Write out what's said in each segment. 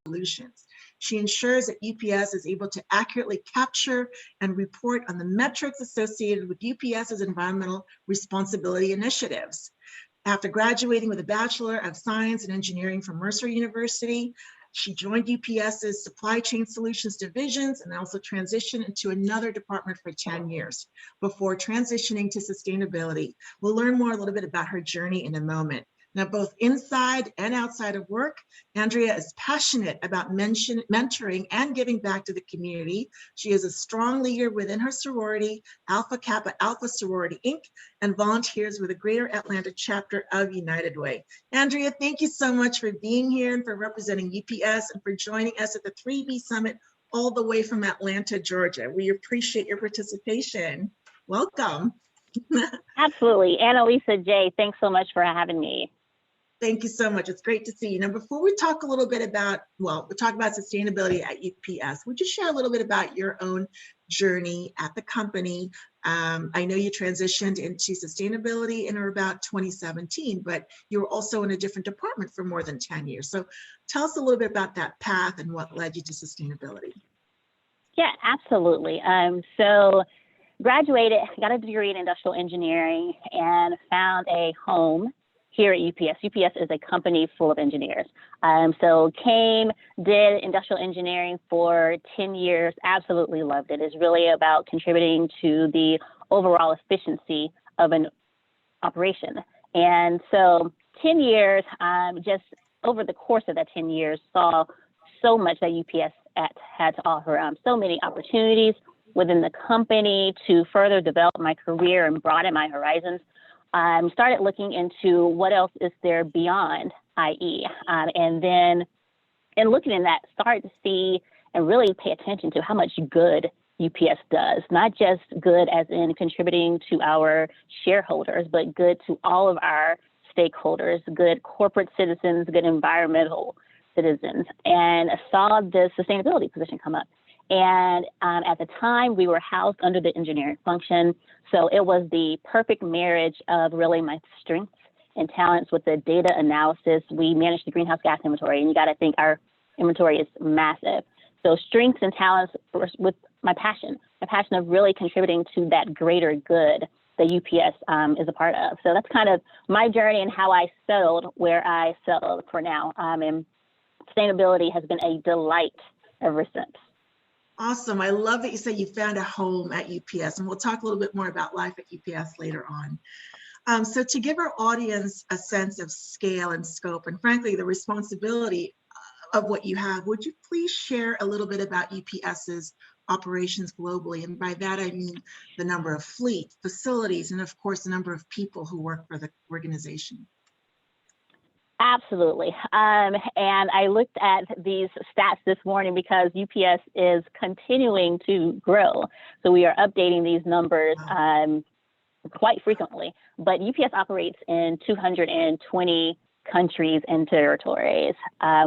solutions. She ensures that UPS is able to accurately capture and report on the metrics associated with UPS's environmental responsibility initiatives. After graduating with a Bachelor of Science in Engineering from Mercer University, she joined UPS's Supply Chain Solutions divisions and also transitioned into another department for 10 years before transitioning to sustainability. We'll learn more a little bit about her journey in a moment. Now, both inside and outside of work, Andrea is passionate about mentoring and giving back to the community. She is a strong leader within her sorority, Alpha Kappa Alpha Sorority Inc., and volunteers with the Greater Atlanta chapter of United Way. Andrea, thank you so much for being here and for representing UPS and for joining us at the 3B Summit all the way from Atlanta, Georgia. We appreciate your participation. Welcome. Absolutely. Annalisa J., thanks so much for having me. Thank you so much. It's great to see you. Now, before we talk a little bit about, well, we'll talk about sustainability at UPS, would you share a little bit about your own journey at the company? I know you transitioned into sustainability in about 2017, but you were also in a different department for more than 10 years. So tell us a little bit about that path and what led you to sustainability. Yeah, absolutely. So graduated, got a degree in industrial engineering and found a home here at UPS. UPS is a company full of engineers. So did industrial engineering for 10 years, absolutely loved it. It's really about contributing to the overall efficiency of an operation. And so 10 years, just over the course of that 10 years, saw so much that UPS had to offer, so many opportunities within the company to further develop my career and broaden my horizons. Started looking into what else is there beyond IE. And then in looking at that, started to see and really pay attention to how much good UPS does, not just good as in contributing to our shareholders, but good to all of our stakeholders, good corporate citizens, good environmental citizens, and saw the sustainability position come up. And at the time, we were housed under the engineering function. So it was the perfect marriage of really my strengths and talents with the data analysis. We managed the greenhouse gas inventory, and you got to think our inventory is massive. So strengths and talents with my passion of really contributing to that greater good that UPS is a part of. So that's kind of my journey and how I settled where I settled for now. And sustainability has been a delight ever since. Awesome. I love that you said you found a home at UPS, and we'll talk a little bit more about life at UPS later on. So to give our audience a sense of scale and scope, and frankly, the responsibility of what you have, would you please share a little bit about UPS's operations globally? And by that, I mean the number of fleet, facilities, and of course, the number of people who work for the organization. Absolutely. And I looked at these stats this morning because UPS is continuing to grow. So we are updating these numbers quite frequently. But UPS operates in 220 countries and territories.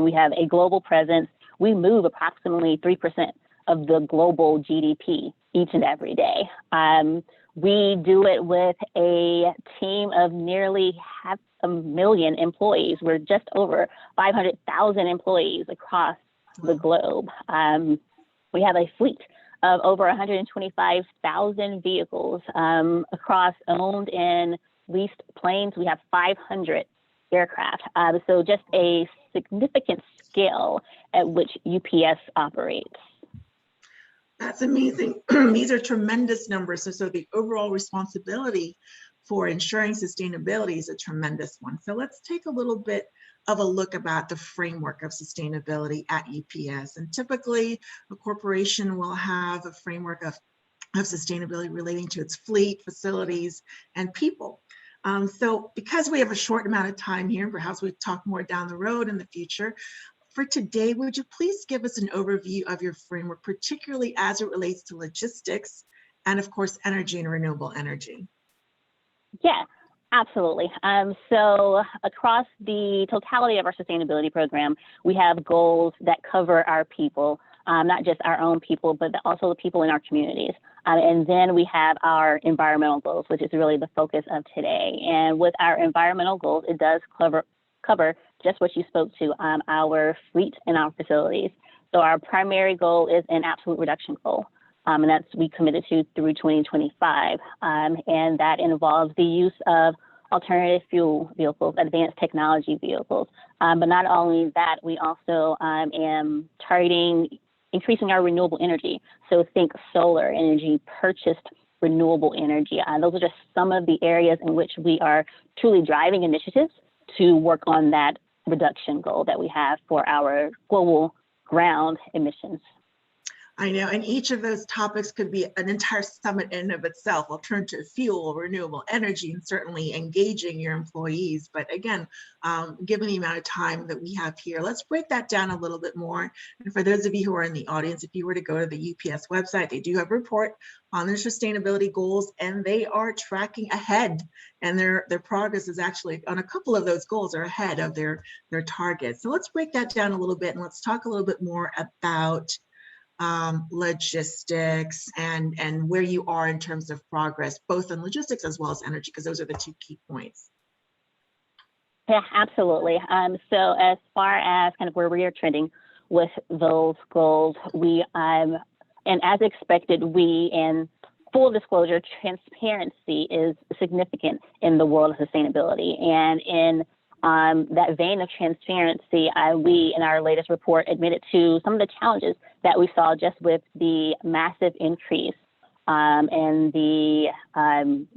We have a global presence. We move approximately 3% of the global GDP each and every day. We do it with a team of nearly 500,000 employees. We're just over 500,000 employees across the globe. We have a fleet of over 125,000 vehicles across owned and leased planes. We have 500 aircraft. So just a significant scale at which UPS operates. That's amazing. These are tremendous numbers. So the overall responsibility for ensuring sustainability is a tremendous one. So let's take a little bit of a look about the framework of sustainability at UPS. And typically, a corporation will have a framework of sustainability relating to its fleet, facilities, and people. So because we have a short amount of time here, perhaps we'll talk more down the road in the future. For today, would you please give us an overview of your framework, particularly as it relates to logistics and, of course, energy and renewable energy? Yeah, absolutely. So across the totality of our sustainability program, we have goals that cover our people, not just our own people, but also the people in our communities. And then we have our environmental goals, which is really the focus of today. And with our environmental goals, it does cover cover just what you spoke to, our fleet and our facilities. So our primary goal is an absolute reduction goal. And that's we committed to through 2025. And that involves the use of alternative fuel vehicles, advanced technology vehicles. But not only that, we also am targeting increasing our renewable energy. So think solar energy, purchased renewable energy. Those are just some of the areas in which we are truly driving initiatives to work on that reduction goal that we have for our global ground emissions. I know, and each of those topics could be an entire summit in and of itself, alternative fuel, renewable energy, and certainly engaging your employees. But again, given the amount of time that we have here, let's break that down a little bit more. And for those of you who are in the audience, if you were to go to the UPS website, they do have a report on their sustainability goals, and they are tracking ahead. And their progress is actually on a couple of those goals are ahead of their targets. So let's break that down a little bit, and let's talk a little bit more about logistics and where you are in terms of progress, both in logistics as well as energy, because those are the two key points. Yeah, absolutely. So as far as kind of where we are trending with those goals, we, and as expected, in full disclosure, transparency is significant in the world of sustainability. And in that vein of transparency, we, in our latest report, admitted to some of the challenges that we saw just with the massive increase and the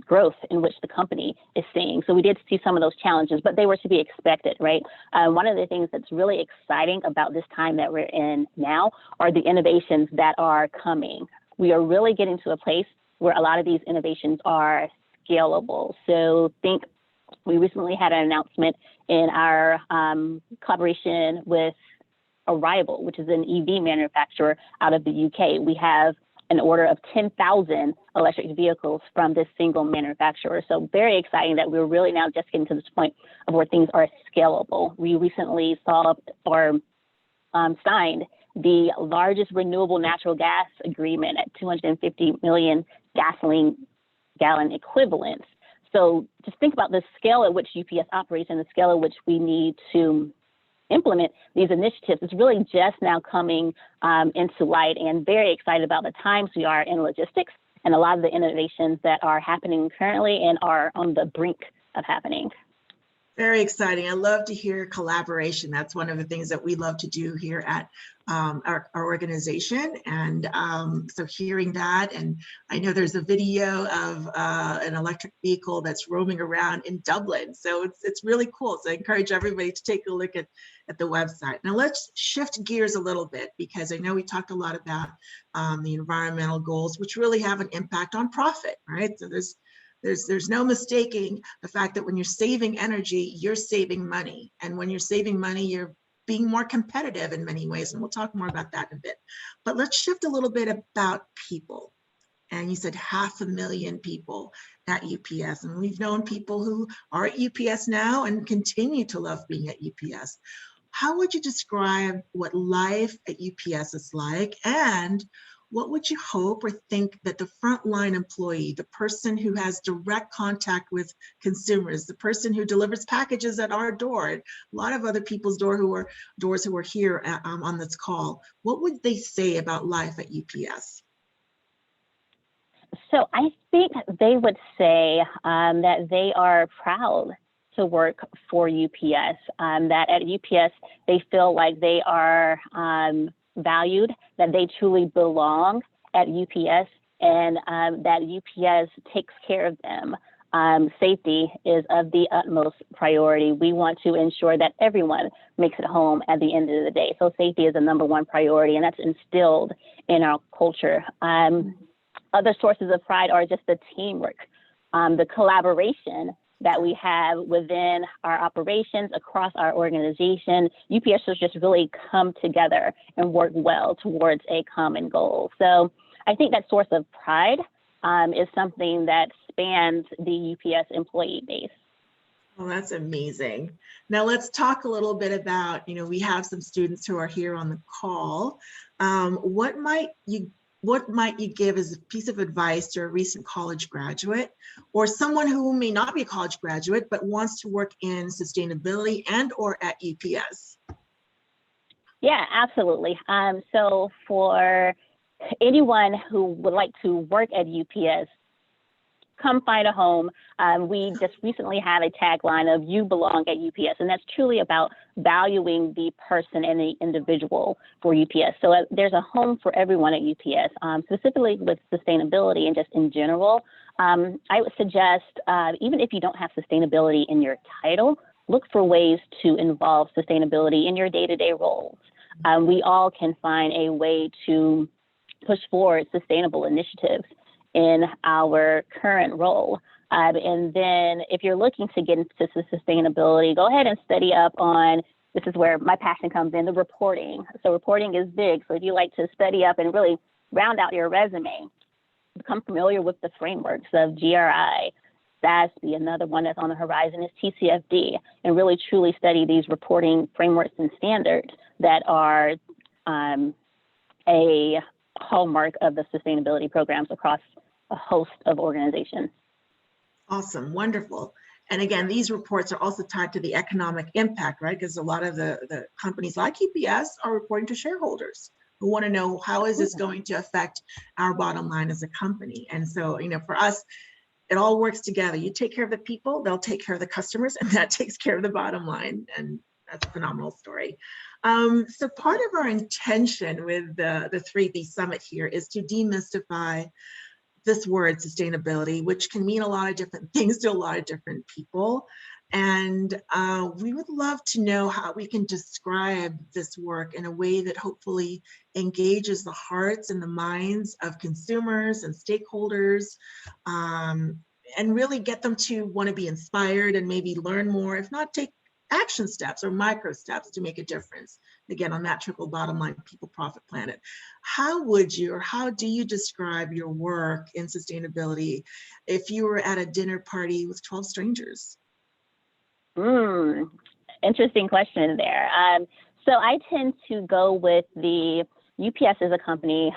growth in which the company is seeing. So we did see some of those challenges, but they were to be expected, right? One of the things that's really exciting about this time that we're in now are the innovations that are coming. We are really getting to a place where a lot of these innovations are scalable. So we recently had an announcement in our collaboration with Arrival, which is an EV manufacturer out of the UK. We have an order of 10,000 electric vehicles from this single manufacturer. So very exciting that we're really now just getting to this point of where things are scalable. We recently saw or signed the largest renewable natural gas agreement at 250 million gasoline gallon equivalents. So just think about the scale at which UPS operates and the scale at which we need to implement these initiatives. It's really just now coming into light, and very excited about the times we are in logistics and a lot of the innovations that are happening currently and are on the brink of happening. Very exciting. I love to hear collaboration. That's one of the things that we love to do here at our organization. And so hearing that, and I know there's a video of an electric vehicle that's roaming around in Dublin. So it's really cool. So I encourage everybody to take a look at the website. Now let's shift gears a little bit, because I know we talked a lot about the environmental goals, which really have an impact on profit, right? So there's no mistaking the fact that when you're saving energy, you're saving money. And when you're saving money, you're being more competitive in many ways. And we'll talk more about that in a bit. But let's shift a little bit about people. And you said 500,000 people at UPS. And we've known people who are at UPS now and continue to love being at UPS. How would you describe what life at UPS is like? And what would you hope or think that the frontline employee, the person who has direct contact with consumers, the person who delivers packages at our door, a lot of other people's doors who are here on this call, what would they say about life at UPS? So I think they would say that they are proud to work for UPS, that at UPS, they feel like they are valued, that they truly belong at UPS, and that UPS takes care of them. Safety is of the utmost priority. We want to ensure that everyone makes it home at the end of the day. So safety is the #1 priority, and that's instilled in our culture. Other sources of pride are just the teamwork, the collaboration that we have within our operations across our organization. UPSers just really come together and work well towards a common goal. So I think that source of pride is something that spans the UPS employee base. Well, that's amazing. Now let's talk a little bit about, we have some students who are here on the call. What might you what might you give as a piece of advice to a recent college graduate or someone who may not be a college graduate but wants to work in sustainability and or at UPS? Yeah, absolutely. So for anyone who would like to work at UPS, come find a home. We just recently had a tagline of "You belong at UPS," and that's truly about valuing the person and the individual for UPS. So there's a home for everyone at UPS, specifically with sustainability and just in general. I would suggest, even if you don't have sustainability in your title, look for ways to involve sustainability in your day-to-day roles. We all can find a way to push forward sustainable initiatives in our current role. And then if you're looking to get into sustainability, go ahead and study up on, this is where my passion comes in, the reporting. So reporting is big. So if you like to study up and really round out your resume, become familiar with the frameworks of GRI, SASB, another one that's on the horizon is TCFD, and really truly study these reporting frameworks and standards that are a hallmark of the sustainability programs across a host of organizations. Awesome, wonderful. And again, these reports are also tied to the economic impact, right? Because a lot of the companies like UPS are reporting to shareholders who want to know how is this going to affect our bottom line as a company. And so, you know, for us, it all works together. You take care of the people, they'll take care of the customers, and that takes care of the bottom line. And that's a phenomenal story. So part of our intention with the 3B Summit here is to demystify this word sustainability, which can mean a lot of different things to a lot of different people. And we would love to know how we can describe this work in a way that hopefully engages the hearts and the minds of consumers and stakeholders, and really get them to want to be inspired and maybe learn more, if not take action steps or micro steps to make a difference. Again, on that triple bottom line, people, profit, planet. How would you, or how do you describe your work in sustainability if you were at a dinner party with 12 strangers? Interesting question there. So I tend to go with the UPS is a company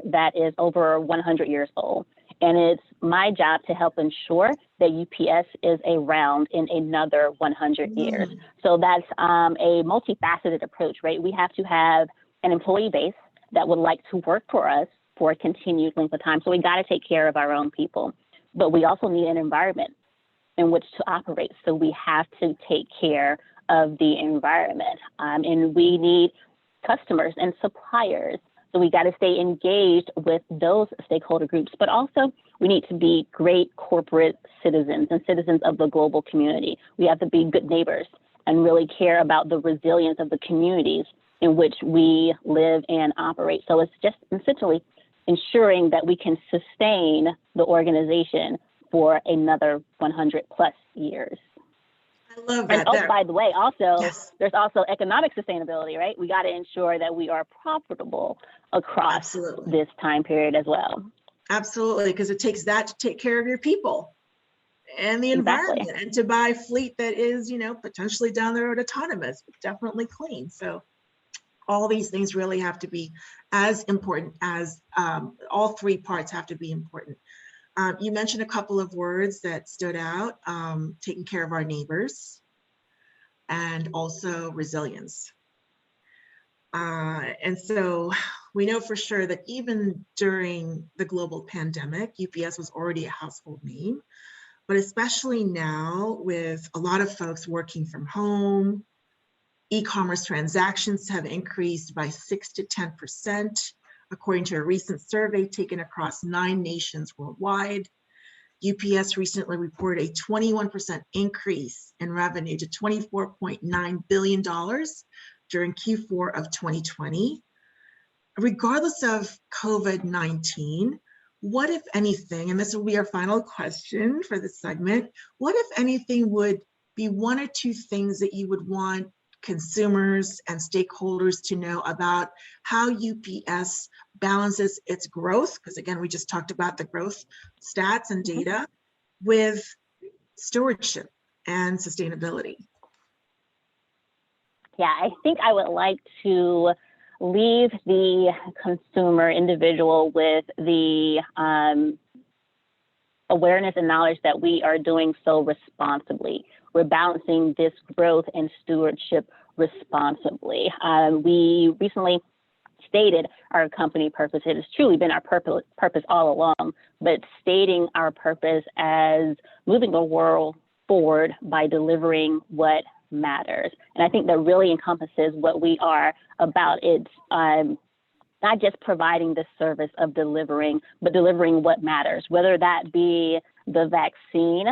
that is over 100 years old. And it's my job to help ensure that UPS is around in another 100 years. So that's a multifaceted approach, right? We have to have an employee base that would like to work for us for a continued length of time. So we got to take care of our own people. But we also need an environment in which to operate. So we have to take care of the environment. And we need customers and suppliers. So we got to stay engaged with those stakeholder groups, but also we need to be great corporate citizens and citizens of the global community. We have to be good neighbors and really care about the resilience of the communities in which we live and operate. So it's just essentially ensuring that we can sustain the organization for another 100 plus years. I love that. And by the way, also, yes, there's also economic sustainability, right? We got to ensure that we are profitable across this time period as well. Absolutely, because it takes that to take care of your people and the environment, and to buy a fleet that is, you know, potentially down the road autonomous, but definitely clean. So all these things really have to be as important as all three parts have to be important. You mentioned a couple of words that stood out, taking care of our neighbors and also resilience. And so we know for sure that even during the global pandemic, UPS was already a household name, but especially now with a lot of folks working from home, e-commerce transactions have increased by 6 to 10%. According to a recent survey taken across 9 nations worldwide. UPS recently reported a 21% increase in revenue to $24.9 billion during Q4 of 2020. Regardless of COVID-19, what if anything, and this will be our final question for this segment, what if anything would be 1 or 2 things that you would want consumers and stakeholders to know about how UPS balances its growth, because again, we just talked about the growth stats and data, with stewardship and sustainability? Yeah, I think I would like to leave the consumer individual with the awareness and knowledge that we are doing so responsibly. We're balancing this growth and stewardship responsibly. We recently stated our company purpose. It has truly been our purpose all along, but stating our purpose as moving the world forward by delivering what matters. And I think that really encompasses what we are about. It's not just providing the service of delivering, but delivering what matters, whether that be the vaccine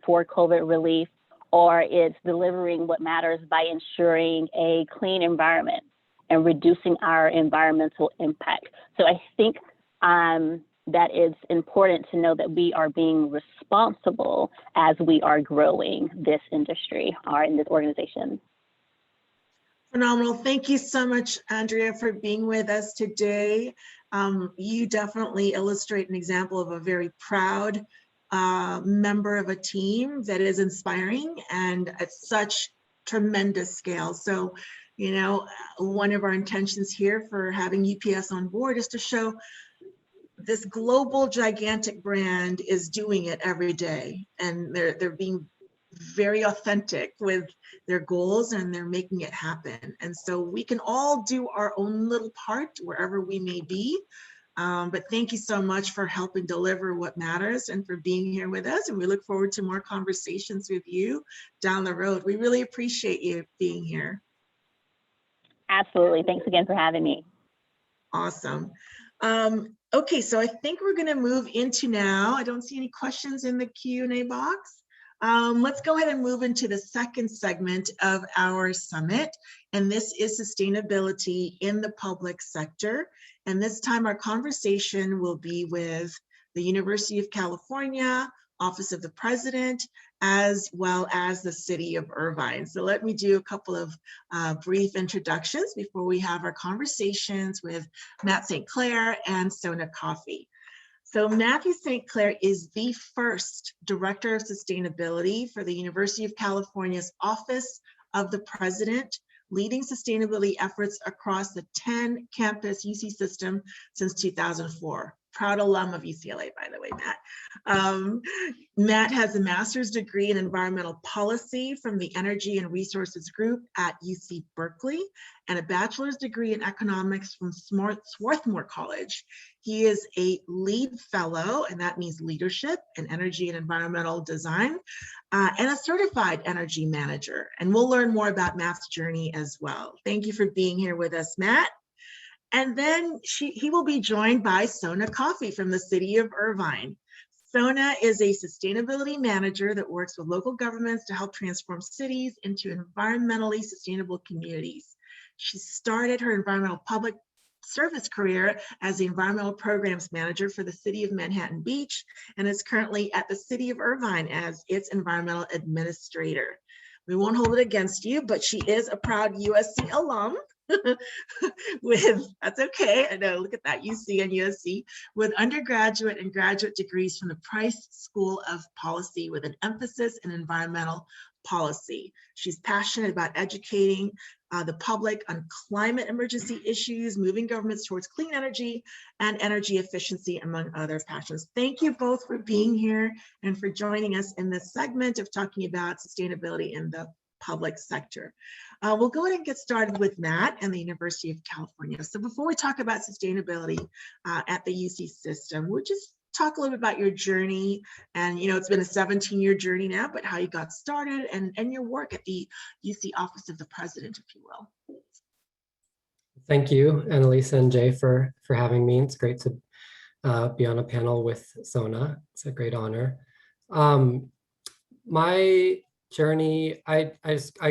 for COVID relief, or it's delivering what matters by ensuring a clean environment and reducing our environmental impact. So I think that it's important to know that we are being responsible as we are growing this industry or in this organization. Phenomenal. Thank you so much, Andrea, for being with us today. You definitely illustrate an example of a very proud member of a team that is inspiring and at such tremendous scale. So, you know, one of our intentions here for having UPS on board is to show this global gigantic brand is doing it every day, and they're being very authentic with their goals and they're making it happen. And so we can all do our own little part wherever we may be. But thank you so much for helping deliver what matters and for being here with us. And we look forward to more conversations with you down the road. We really appreciate you being here. Absolutely. Thanks again for having me. Awesome. Okay, so I think we're going to move into now. I don't see any questions in the Q&A box. Let's go ahead and move into the second segment of our summit, and this is sustainability in the public sector. And this time our conversation will be with the University of California, Office of the President, as well as the City of Irvine. So let me do a couple of brief introductions before we have our conversations with Matt St. Clair and Sona Coffey. So Matthew St. Clair is the first Director of Sustainability for the University of California's Office of the President, leading sustainability efforts across the 10 campus UC system since 2004. Proud alum of UCLA, by the way, Matt. Matt has a master's degree in environmental policy from the Energy and Resources Group at UC Berkeley and a bachelor's degree in economics from Swarthmore College. He is a LEED fellow, and that means leadership in energy and environmental design, and a certified energy manager. And we'll learn more about Matt's journey as well. Thank you for being here with us, Matt. And then he will be joined by Sona Coffey from the City of Irvine. Sona is a sustainability manager that works with local governments to help transform cities into environmentally sustainable communities. She started her environmental public service career as the environmental programs manager for the City of Manhattan Beach and is currently at the City of Irvine as its environmental administrator. We won't hold it against you, but she is a proud USC alum. That's okay, I know, look at that, UC and USC, with undergraduate and graduate degrees from the Price School of Policy with an emphasis in environmental policy. She's passionate about educating the public on climate emergency issues, moving governments towards clean energy and energy efficiency, among other passions. Thank you both for being here and for joining us in this segment of talking about sustainability in the public sector. We'll go ahead and get started with Matt and the University of California. So before we talk about sustainability at the UC system, we'll just talk a little bit about your journey. And, you know, it's been a 17-year journey now, but how you got started and your work at the UC Office of the President, if you will. Thank you, Annalisa and Jay, for having me. It's great to be on a panel with Sona. It's a great honor. My journey, I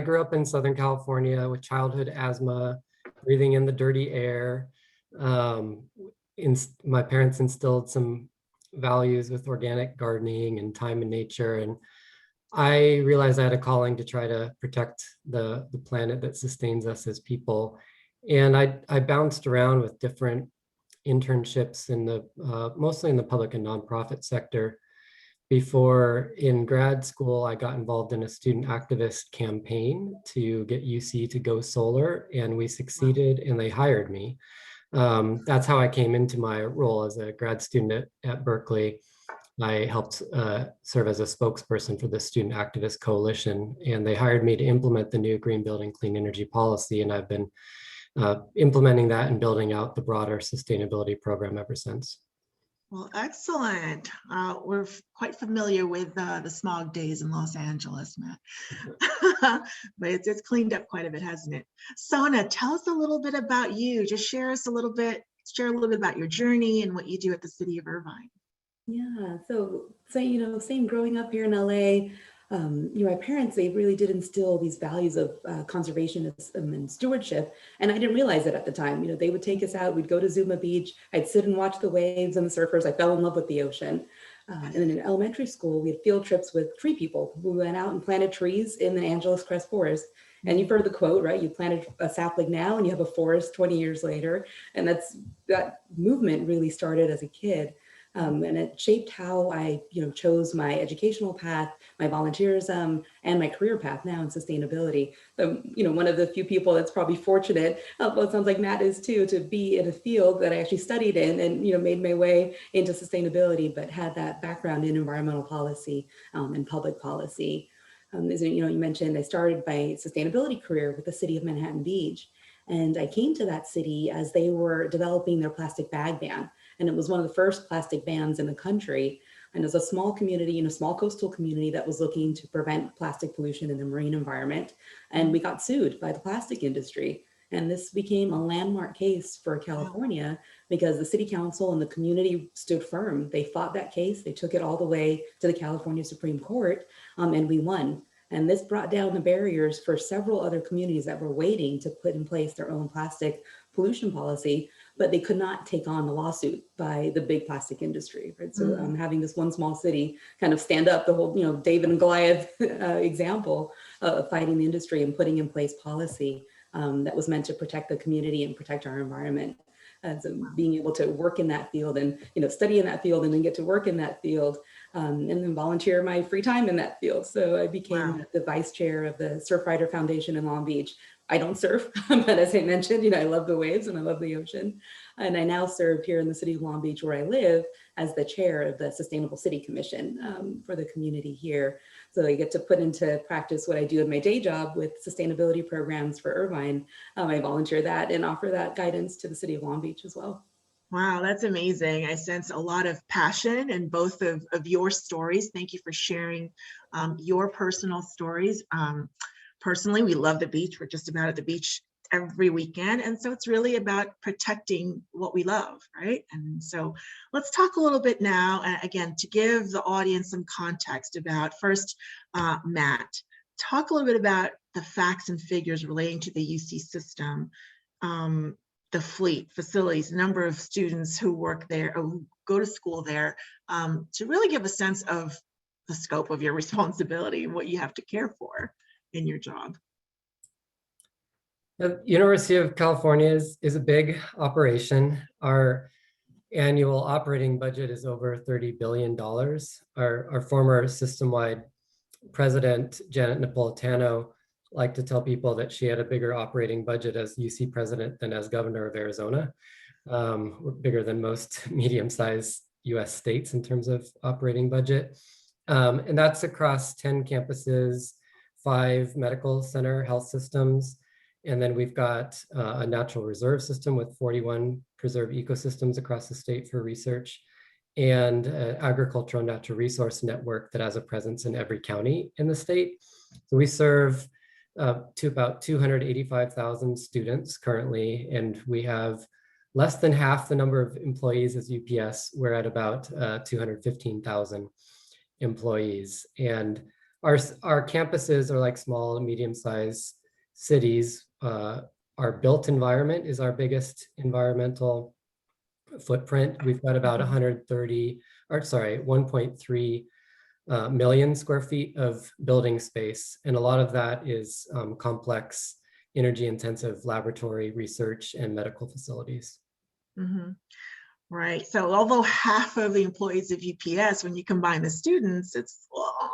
grew up in Southern California with childhood asthma, breathing in the dirty air. My parents instilled some values with organic gardening and time in nature, and I realized I had a calling to try to protect the planet that sustains us as people. And I bounced around with different internships in the mostly in the public and nonprofit sector. before in grad school, I got involved in a student activist campaign to get UC to go solar, and we succeeded and they hired me. That's how I came into my role as a grad student at Berkeley. I helped serve as a spokesperson for the Student Activist Coalition, and they hired me to implement the new Green Building Clean Energy policy, and I've been implementing that and building out the broader sustainability program ever since. Well, excellent. We're quite familiar with the smog days in Los Angeles, Matt. But it's cleaned up quite a bit, hasn't it? Sona, tell us a little bit about you. Just share a little bit about your journey and what you do at the City of Irvine. Yeah, so same growing up here in LA. My parents, they really did instill these values of conservationism and stewardship. And I didn't realize it at the time. They would take us out, we'd go to Zuma Beach, I'd sit and watch the waves and the surfers. I fell in love with the ocean. And then in elementary school, we had field trips with tree people who went out and planted trees in the Angeles Crest Forest. And you've heard the quote, right? You planted a sapling now and you have a forest 20 years later. And that movement really started as a kid. And it shaped how I, chose my educational path, my volunteerism, and my career path now in sustainability. One of the few people that's probably fortunate, well, it sounds like Matt is too, to be in a field that I actually studied in and, made my way into sustainability, but had that background in environmental policy and public policy. As you mentioned, I started my sustainability career with the city of Manhattan Beach. And I came to that city as they were developing their plastic bag ban. And it was one of the first plastic bans in the country. And it was a small community, small coastal community that was looking to prevent plastic pollution in the marine environment. And we got sued by the plastic industry. And this became a landmark case for California because the city council and the community stood firm. They fought that case. They took it all the way to the California Supreme Court, and we won. And this brought down the barriers for several other communities that were waiting to put in place their own plastic pollution policy, but they could not take on the lawsuit by the big plastic industry, right? So having this one small city kind of stand up, the whole, David and Goliath example of fighting the industry and putting in place policy that was meant to protect the community and protect our environment. And so being able to work in that field and, study in that field and then get to work in that field and then volunteer my free time in that field. So I became the vice chair of the Surfrider Foundation in Long Beach. I don't surf, but as I mentioned, I love the waves and I love the ocean. And I now serve here in the city of Long Beach where I live as the chair of the Sustainable City Commission for the community here. So I get to put into practice what I do in my day job with sustainability programs for Irvine. I volunteer that and offer that guidance to the city of Long Beach as well. Wow, that's amazing. I sense a lot of passion in both of your stories. Thank you for sharing your personal stories. Personally, we love the beach. We're just about at the beach every weekend. And so it's really about protecting what we love, right? And so let's talk a little bit now, again, to give the audience some context about first, Matt, talk a little bit about the facts and figures relating to the UC system, the fleet, facilities, number of students who work there or who go to school there, to really give a sense of the scope of your responsibility and what you have to care for in your job. The University of California is a big operation. Our annual operating budget is over $30 billion. Our former system-wide president, Janet Napolitano, liked to tell people that she had a bigger operating budget as UC president than as governor of Arizona. We're bigger than most medium-sized US states in terms of operating budget. And that's across 10 campuses, 5 medical center health systems. And then we've got a natural reserve system with 41 preserved ecosystems across the state for research, and an agricultural natural resource network that has a presence in every county in the state. So we serve to about 285,000 students currently, and we have less than half the number of employees as UPS. We're at about 215,000 employees. And our campuses are like small and medium-sized cities. Our built environment is our biggest environmental footprint. We've got about 1.3 million square feet of building space. And a lot of that is complex, energy intensive laboratory research and medical facilities. Mm-hmm. Right. So although half of the employees of UPS, when you combine the students, it's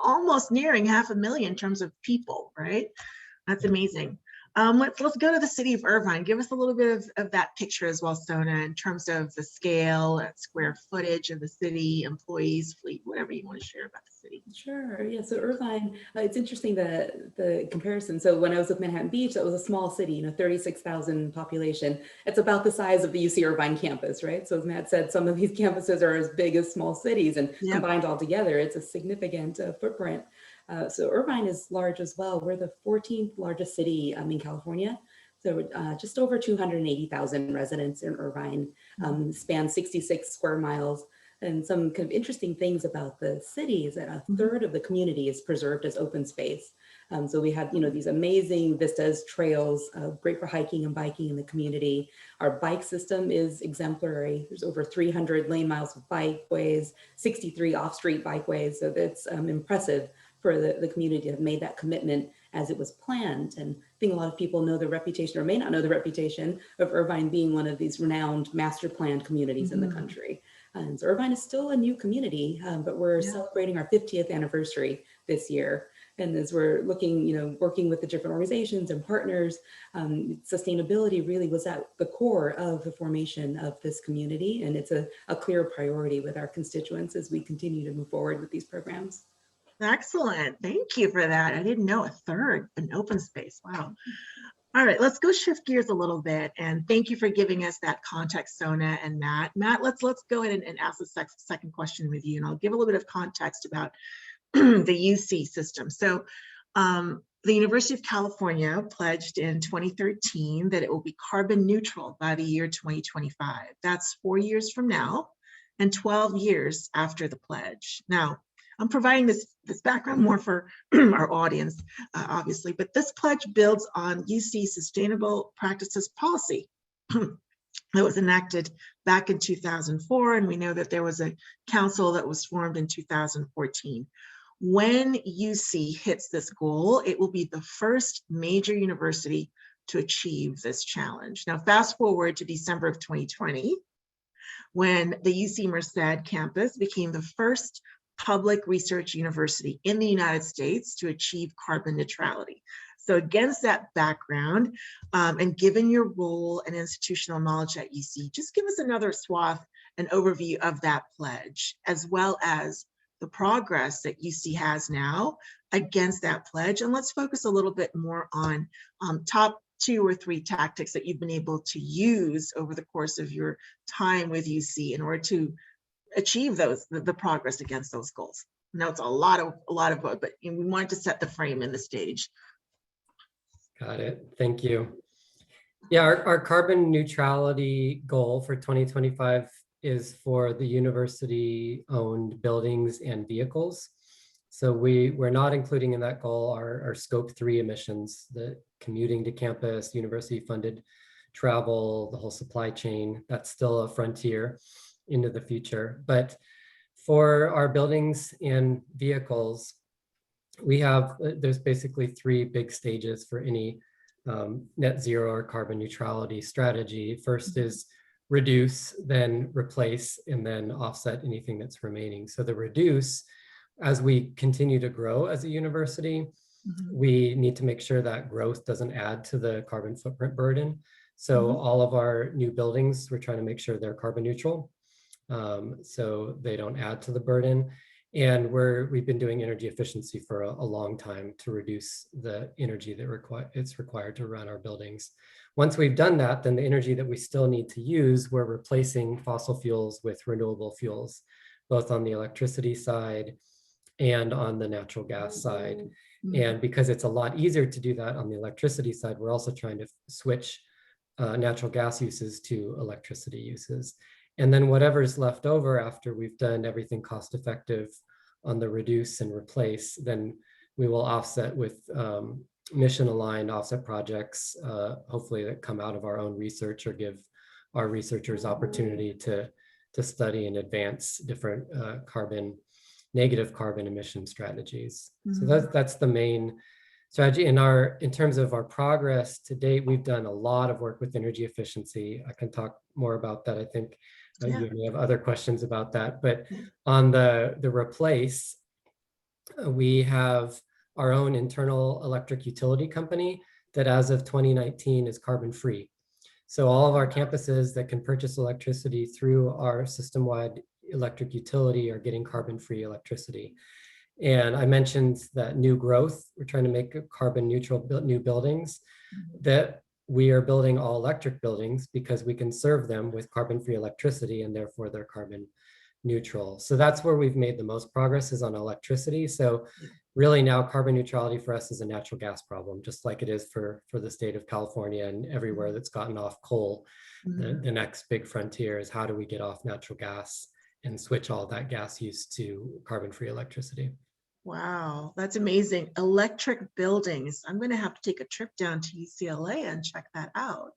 almost nearing 500,000 in terms of people, right? That's amazing. Let's go to the city of Irvine. Give us a little bit of that picture as well, Sona, in terms of the scale and square footage of the city, employees, fleet, whatever you want to share about the city. Sure. Yeah. So Irvine, it's interesting the comparison. So when I was with Manhattan Beach, that was a small city, 36,000 population. It's about the size of the UC Irvine campus, right? So as Matt said, some of these campuses are as big as small cities, and combined all together, it's a significant footprint. So Irvine is large as well. We're the 14th largest city in California. So just over 280,000 residents in Irvine, spans 66 square miles. And some kind of interesting things about the city is that a third of the community is preserved as open space. So we have, these amazing vistas, trails, great for hiking and biking in the community. Our bike system is exemplary. There's over 300 lane miles of bikeways, 63 off-street bikeways. So that's impressive for the community to have made that commitment as it was planned. And I think a lot of people know the reputation, or may not know the reputation, of Irvine being one of these renowned master planned communities in the country. And so Irvine is still a new community, but we're celebrating our 50th anniversary this year. And as we're looking, working with the different organizations and partners, sustainability really was at the core of the formation of this community. And it's a clear priority with our constituents as we continue to move forward with these programs. Excellent. Thank you for that. I didn't know a third in open space. Wow. All right, let's go shift gears a little bit. And thank you for giving us that context, Sona and Matt. Matt, let's go ahead and ask the second question with you. And I'll give a little bit of context about the UC system. So the University of California pledged in 2013 that it will be carbon neutral by the year 2025. That's 4 years from now and 12 years after the pledge. Now, I'm providing this background more for our audience, obviously, but this pledge builds on UC Sustainable Practices Policy that was enacted back in 2004, and we know that there was a council that was formed in 2014. When UC hits this goal, it will be the first major university to achieve this challenge. Now, fast forward to December of 2020, when the UC Merced campus became the first public research university in the United States to achieve carbon neutrality. So against that background, and given your role and institutional knowledge at UC, just give us another swath and overview of that pledge, as well as the progress that UC has now against that pledge. And let's focus a little bit more on top 2 or 3 tactics that you've been able to use over the course of your time with UC in order to achieve the progress against those goals. Now it's a lot of but we wanted to set the frame and the stage. Got it. Thank you. Yeah, our carbon neutrality goal for 2025 is for the university-owned buildings and vehicles. So we're not including in that goal our scope 3 emissions, the commuting to campus, university-funded travel, the whole supply chain. That's still a frontier into the future. But for our buildings and vehicles, there's basically 3 big stages for any net zero or carbon neutrality strategy. First is reduce, then replace, and then offset anything that's remaining. So the reduce, as we continue to grow as a university, we need to make sure that growth doesn't add to the carbon footprint burden. So all of our new buildings, we're trying to make sure they're carbon neutral, so they don't add to the burden. And we've been doing energy efficiency for a long time to reduce the energy that it's required to run our buildings. Once we've done that, then the energy that we still need to use, we're replacing fossil fuels with renewable fuels, both on the electricity side and on the natural gas side. And because it's a lot easier to do that on the electricity side, we're also trying to switch natural gas uses to electricity uses. And then whatever's left over after we've done everything cost effective on the reduce and replace, then we will offset with mission aligned offset projects, hopefully that come out of our own research or give our researchers opportunity to study and advance different negative carbon emission strategies. So that's the main strategy. In terms of our progress to date, we've done a lot of work with energy efficiency. I can talk more about that, I think, you may have other questions about that. But on the replace, we have our own internal electric utility company that as of 2019 is carbon free. So all of our campuses that can purchase electricity through our system-wide electric utility are getting carbon-free electricity. And I mentioned that new growth, we're trying to make carbon neutral new buildings, that we are building all electric buildings because we can serve them with carbon-free electricity and therefore they're carbon neutral. So that's where we've made the most progress, is on electricity. So really now carbon neutrality for us is a natural gas problem, just like it is for the state of California and everywhere that's gotten off coal. The next big frontier is how do we get off natural gas and switch all that gas use to carbon-free electricity. Wow, that's amazing. Electric buildings. I'm going to have to take a trip down to UCLA and check that out.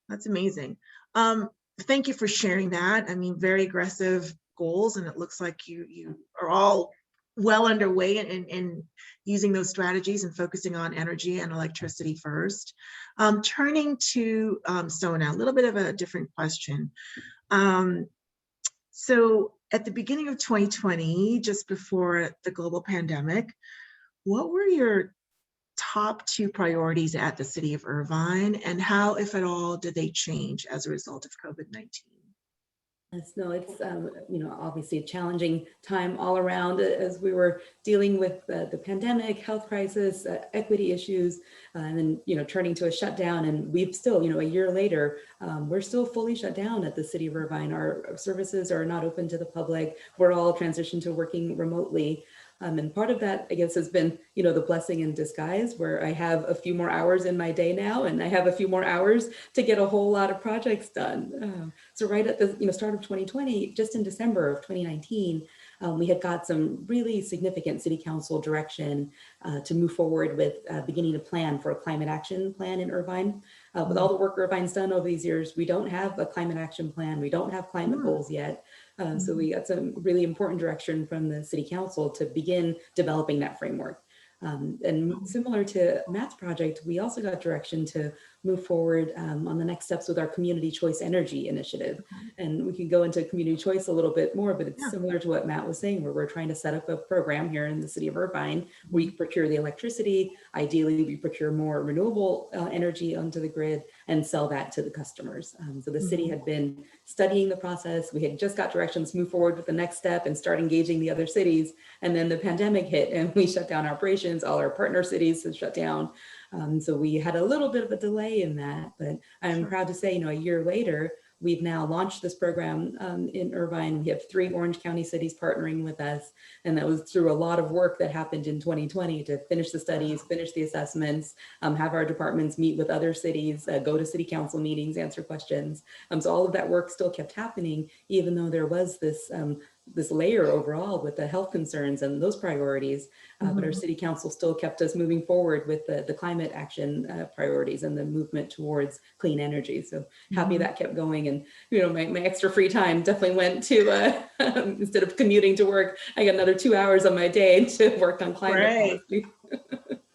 That's amazing. Thank you for sharing that. I mean, very aggressive goals, and it looks like you are all well underway in using those strategies and focusing on energy and electricity first. Turning to Sona, a little bit of a different question. So at the beginning of 2020, just before the global pandemic, what were your top 2 priorities at the city of Irvine, and how, if at all, did they change as a result of COVID-19? Yes, no, it's obviously a challenging time all around as we were dealing with the pandemic, health crisis, equity issues, and then turning to a shutdown. And we've still, a year later, we're still fully shut down at the city of Irvine. Our services are not open to the public. We're all transitioned to working remotely. And part of that, I guess, has been, the blessing in disguise, where I have a few more hours in my day now, and I have a few more hours to get a whole lot of projects done. So right at the start of 2020, just in December of 2019, we had got some really significant city council direction to move forward with beginning to plan for a climate action plan in Irvine. With all the work Irvine's done over these years, we don't have a climate action plan. We don't have climate goals yet. So we got some really important direction from the city council to begin developing that framework. And similar to Matt's project, we also got direction to move forward on the next steps with our community choice energy initiative. And we can go into community choice a little bit more, but it's similar to what Matt was saying, where we're trying to set up a program here in the city of Irvine. We procure the electricity. Ideally, we procure more renewable energy onto the grid and sell that to the customers. So the city had been studying the process. We had just got directions to move forward with the next step and start engaging the other cities. And then the pandemic hit and we shut down operations. All our partner cities had shut down. So we had a little bit of a delay in that, but I'm proud to say, a year later, we've now launched this program in Irvine. We have 3 Orange County cities partnering with us. And that was through a lot of work that happened in 2020 to finish the studies, finish the assessments, have our departments meet with other cities, go to city council meetings, answer questions. So all of that work still kept happening, even though there was this layer overall with the health concerns and those priorities, but our city council still kept us moving forward with the climate action priorities and the movement towards clean energy. So happy that kept going. And, my extra free time definitely went to, instead of commuting to work, I got another 2 hours on my day to work on climate policy.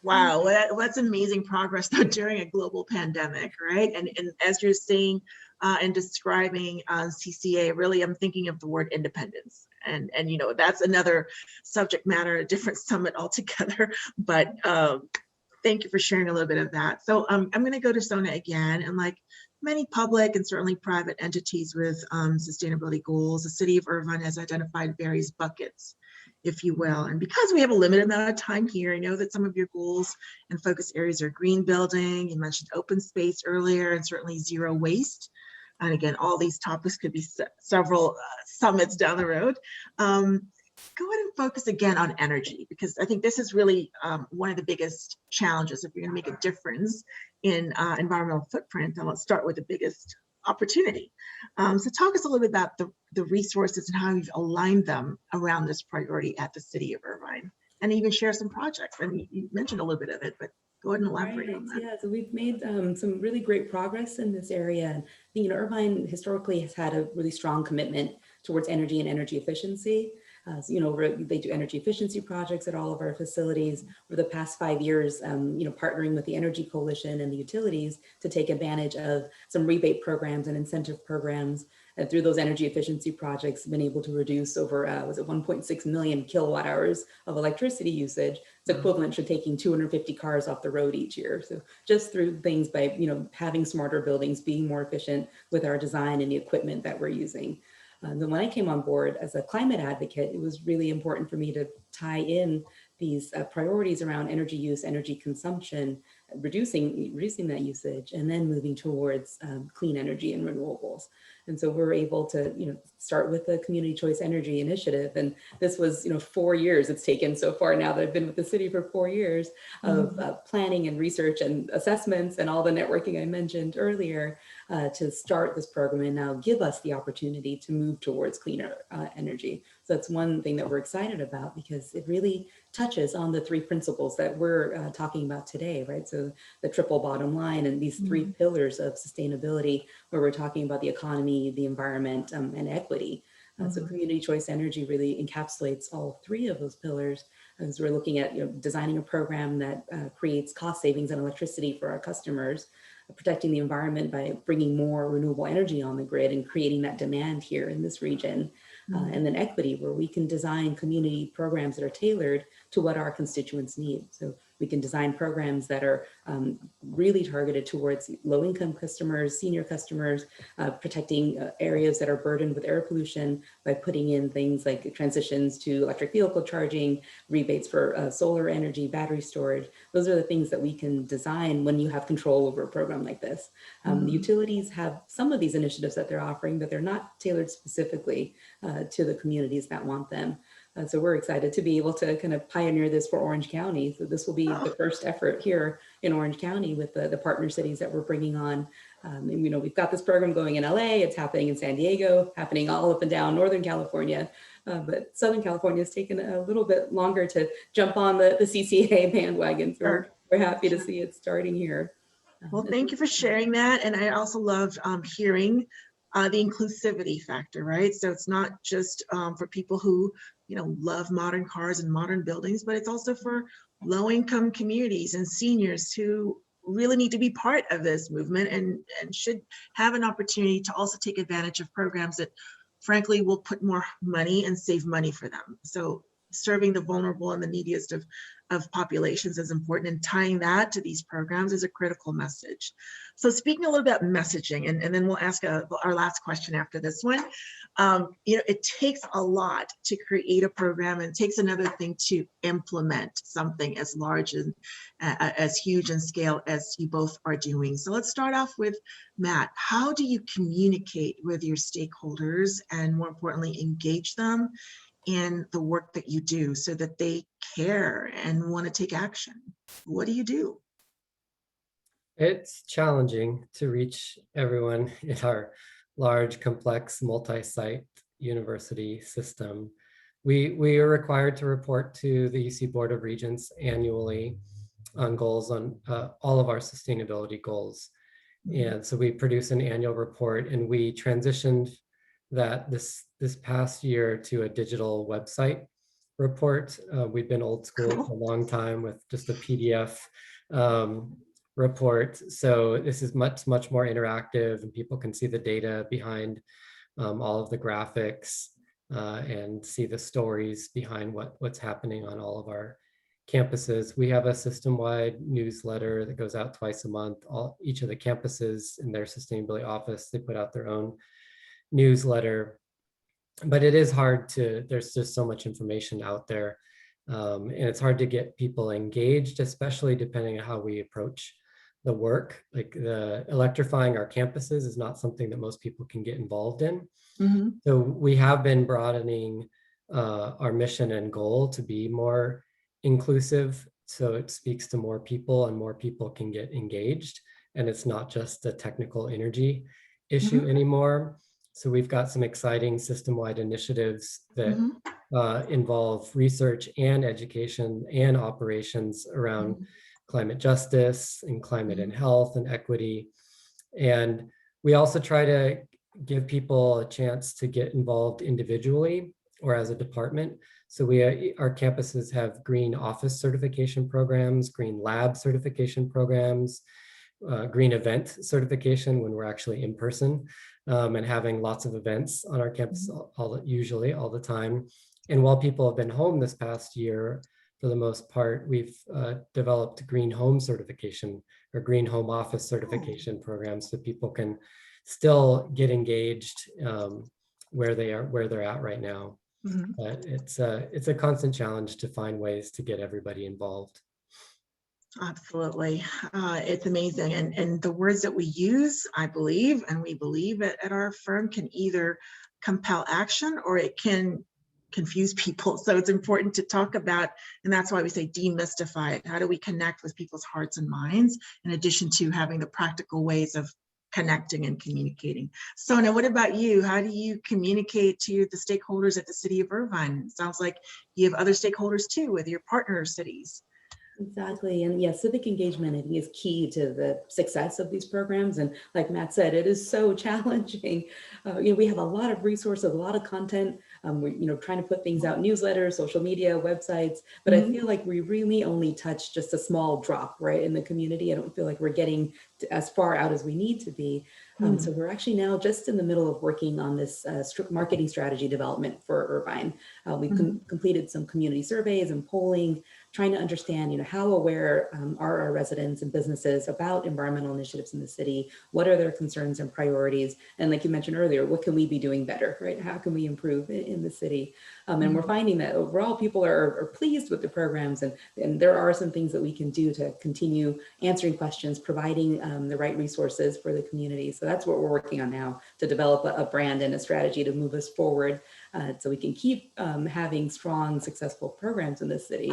Wow, well, that's amazing progress though during a global pandemic, right? And as you're saying and describing CCA, really, I'm thinking of the word independence, and that's another subject matter, a different summit altogether. But thank you for sharing a little bit of that. So I'm going to go to Sona again, and like many public and certainly private entities with sustainability goals, the city of Irvine has identified various buckets, if you will. And because we have a limited amount of time here, I know that some of your goals and focus areas are green building. You mentioned open space earlier, and certainly zero waste. And again, all these topics could be several summits down the road. Go ahead and focus again on energy, because I think this is really one of the biggest challenges. If you're going to make a difference in environmental footprint, then let's start with the biggest opportunity. So talk us a little bit about the resources and how you've aligned them around this priority at the city of Irvine, and even share some projects. I mean, you mentioned a little bit of it, but go ahead and elaborate on that. Yeah, so we've made some really great progress in this area. And, Irvine historically has had a really strong commitment towards energy and energy efficiency. They do energy efficiency projects at all of our facilities over the past 5 years, partnering with the Energy Coalition and the utilities to take advantage of some rebate programs and incentive programs And through those energy efficiency projects, been able to reduce over, was it 1.6 million kilowatt hours of electricity usage. It's equivalent to taking 250 cars off the road each year. So just through things by, having smarter buildings, being more efficient with our design and the equipment that we're using. Then when I came on board as a climate advocate, it was really important for me to tie in these priorities around energy use, energy consumption, reducing that usage, and then moving towards clean energy and renewables. And so we're able to, start with the Community Choice Energy Initiative. And this was, 4 years it's taken so far now that I've been with the city for 4 years of planning and research and assessments and all the networking I mentioned earlier to start this program and now give us the opportunity to move towards cleaner energy. So that's one thing that we're excited about because it really touches on the 3 principles that we're talking about today, right? So the triple bottom line and these 3 pillars of sustainability, where we're talking about the economy, the environment, and equity. So community choice energy really encapsulates all 3 of those pillars as we're looking at designing a program that creates cost savings and electricity for our customers, protecting the environment by bringing more renewable energy on the grid and creating that demand here in this region. And then equity, where we can design community programs that are tailored to what our constituents need. So we can design programs that are really targeted towards low-income customers, senior customers, protecting areas that are burdened with air pollution by putting in things like transitions to electric vehicle charging, rebates for solar energy, battery storage. Those are the things that we can design when you have control over a program like this. The utilities have some of these initiatives that they're offering, but they're not tailored specifically to the communities that want them. So we're excited to be able to kind of pioneer this for Orange County. So this will be the first effort here in Orange County with the partner cities that we're bringing on. And we've got this program going in LA, it's happening in San Diego, happening all up and down Northern California. But Southern California has taken a little bit longer to jump on the CCA bandwagon. So we're happy to see it starting here. Well, thank you for sharing that. And I also love hearing the inclusivity factor, right? So it's not just for people who, love modern cars and modern buildings, but it's also for low-income communities and seniors who really need to be part of this movement and should have an opportunity to also take advantage of programs that frankly will put more money and save money for them. So serving the vulnerable and the neediest of populations is important, and tying that to these programs is a critical message. So speaking a little about messaging, and then we'll ask our last question after this one. It takes a lot to create a program, and it takes another thing to implement something as large and as huge in scale as you both are doing. So let's start off with Matt. How do you communicate with your stakeholders and, more importantly, engage them in the work that you do so that they care and want to take action? What do you do? It's challenging to reach everyone in our large, complex, multi-site university system. We are required to report to the UC Board of Regents annually on goals on all of our sustainability goals. And so we produce an annual report, and we transitioned that this past year to a digital website report. We've been old school for a long time with just a PDF report. So this is much more interactive, and people can see the data behind all of the graphics and see the stories behind what's happening on all of our campuses. We have a system-wide newsletter that goes out twice a month. Each of the campuses in their sustainability office, they put out their own newsletter. But it is hard there's just so much information out there. And it's hard to get people engaged, especially depending on how we approach the work. Like electrifying our campuses is not something that most people can get involved in. So we have been broadening our mission and goal to be more inclusive, so it speaks to more people and more people can get engaged, and it's not just a technical energy issue anymore. So we've got some exciting system-wide initiatives that involve research and education and operations around climate justice and climate and health and equity. And we also try to give people a chance to get involved individually or as a department. So our campuses have green office certification programs, green lab certification programs, green event certification when we're actually in person, and having lots of events on our campus usually all the time. And while people have been home this past year, for the most part, we've developed green home certification or green home office certification programs so people can still get engaged where they're at right now. But it's a constant challenge to find ways to get everybody involved. Absolutely. It's amazing. And the words that we use, I believe, and we believe at our firm, can either compel action or it can confuse people. So it's important to talk about, and that's why we say demystify it. How do we connect with people's hearts and minds, in addition to having the practical ways of connecting and communicating? So now, what about you? How do you communicate to the stakeholders at the City of Irvine? It sounds like you have other stakeholders too with your partner cities. Exactly. And yeah, civic engagement, I think, is key to the success of these programs. And like Matt said, it is so challenging. We have a lot of resources, a lot of content. We're trying to put things out, newsletters, social media, websites, but I feel like we really only touch just a small drop, right, in the community. I don't feel like we're getting as far out as we need to be. So we're actually now just in the middle of working on this marketing strategy development for Irvine. We've completed some community surveys and polling, trying to understand, how aware are our residents and businesses about environmental initiatives in the city? What are their concerns and priorities? And like you mentioned earlier, what can we be doing better, right? How can we improve in the city? And we're finding that overall people are pleased with the programs, and there are some things that we can do to continue answering questions, providing the right resources for the community. So that's what we're working on now, to develop a brand and a strategy to move us forward, so we can keep having strong, successful programs in this city.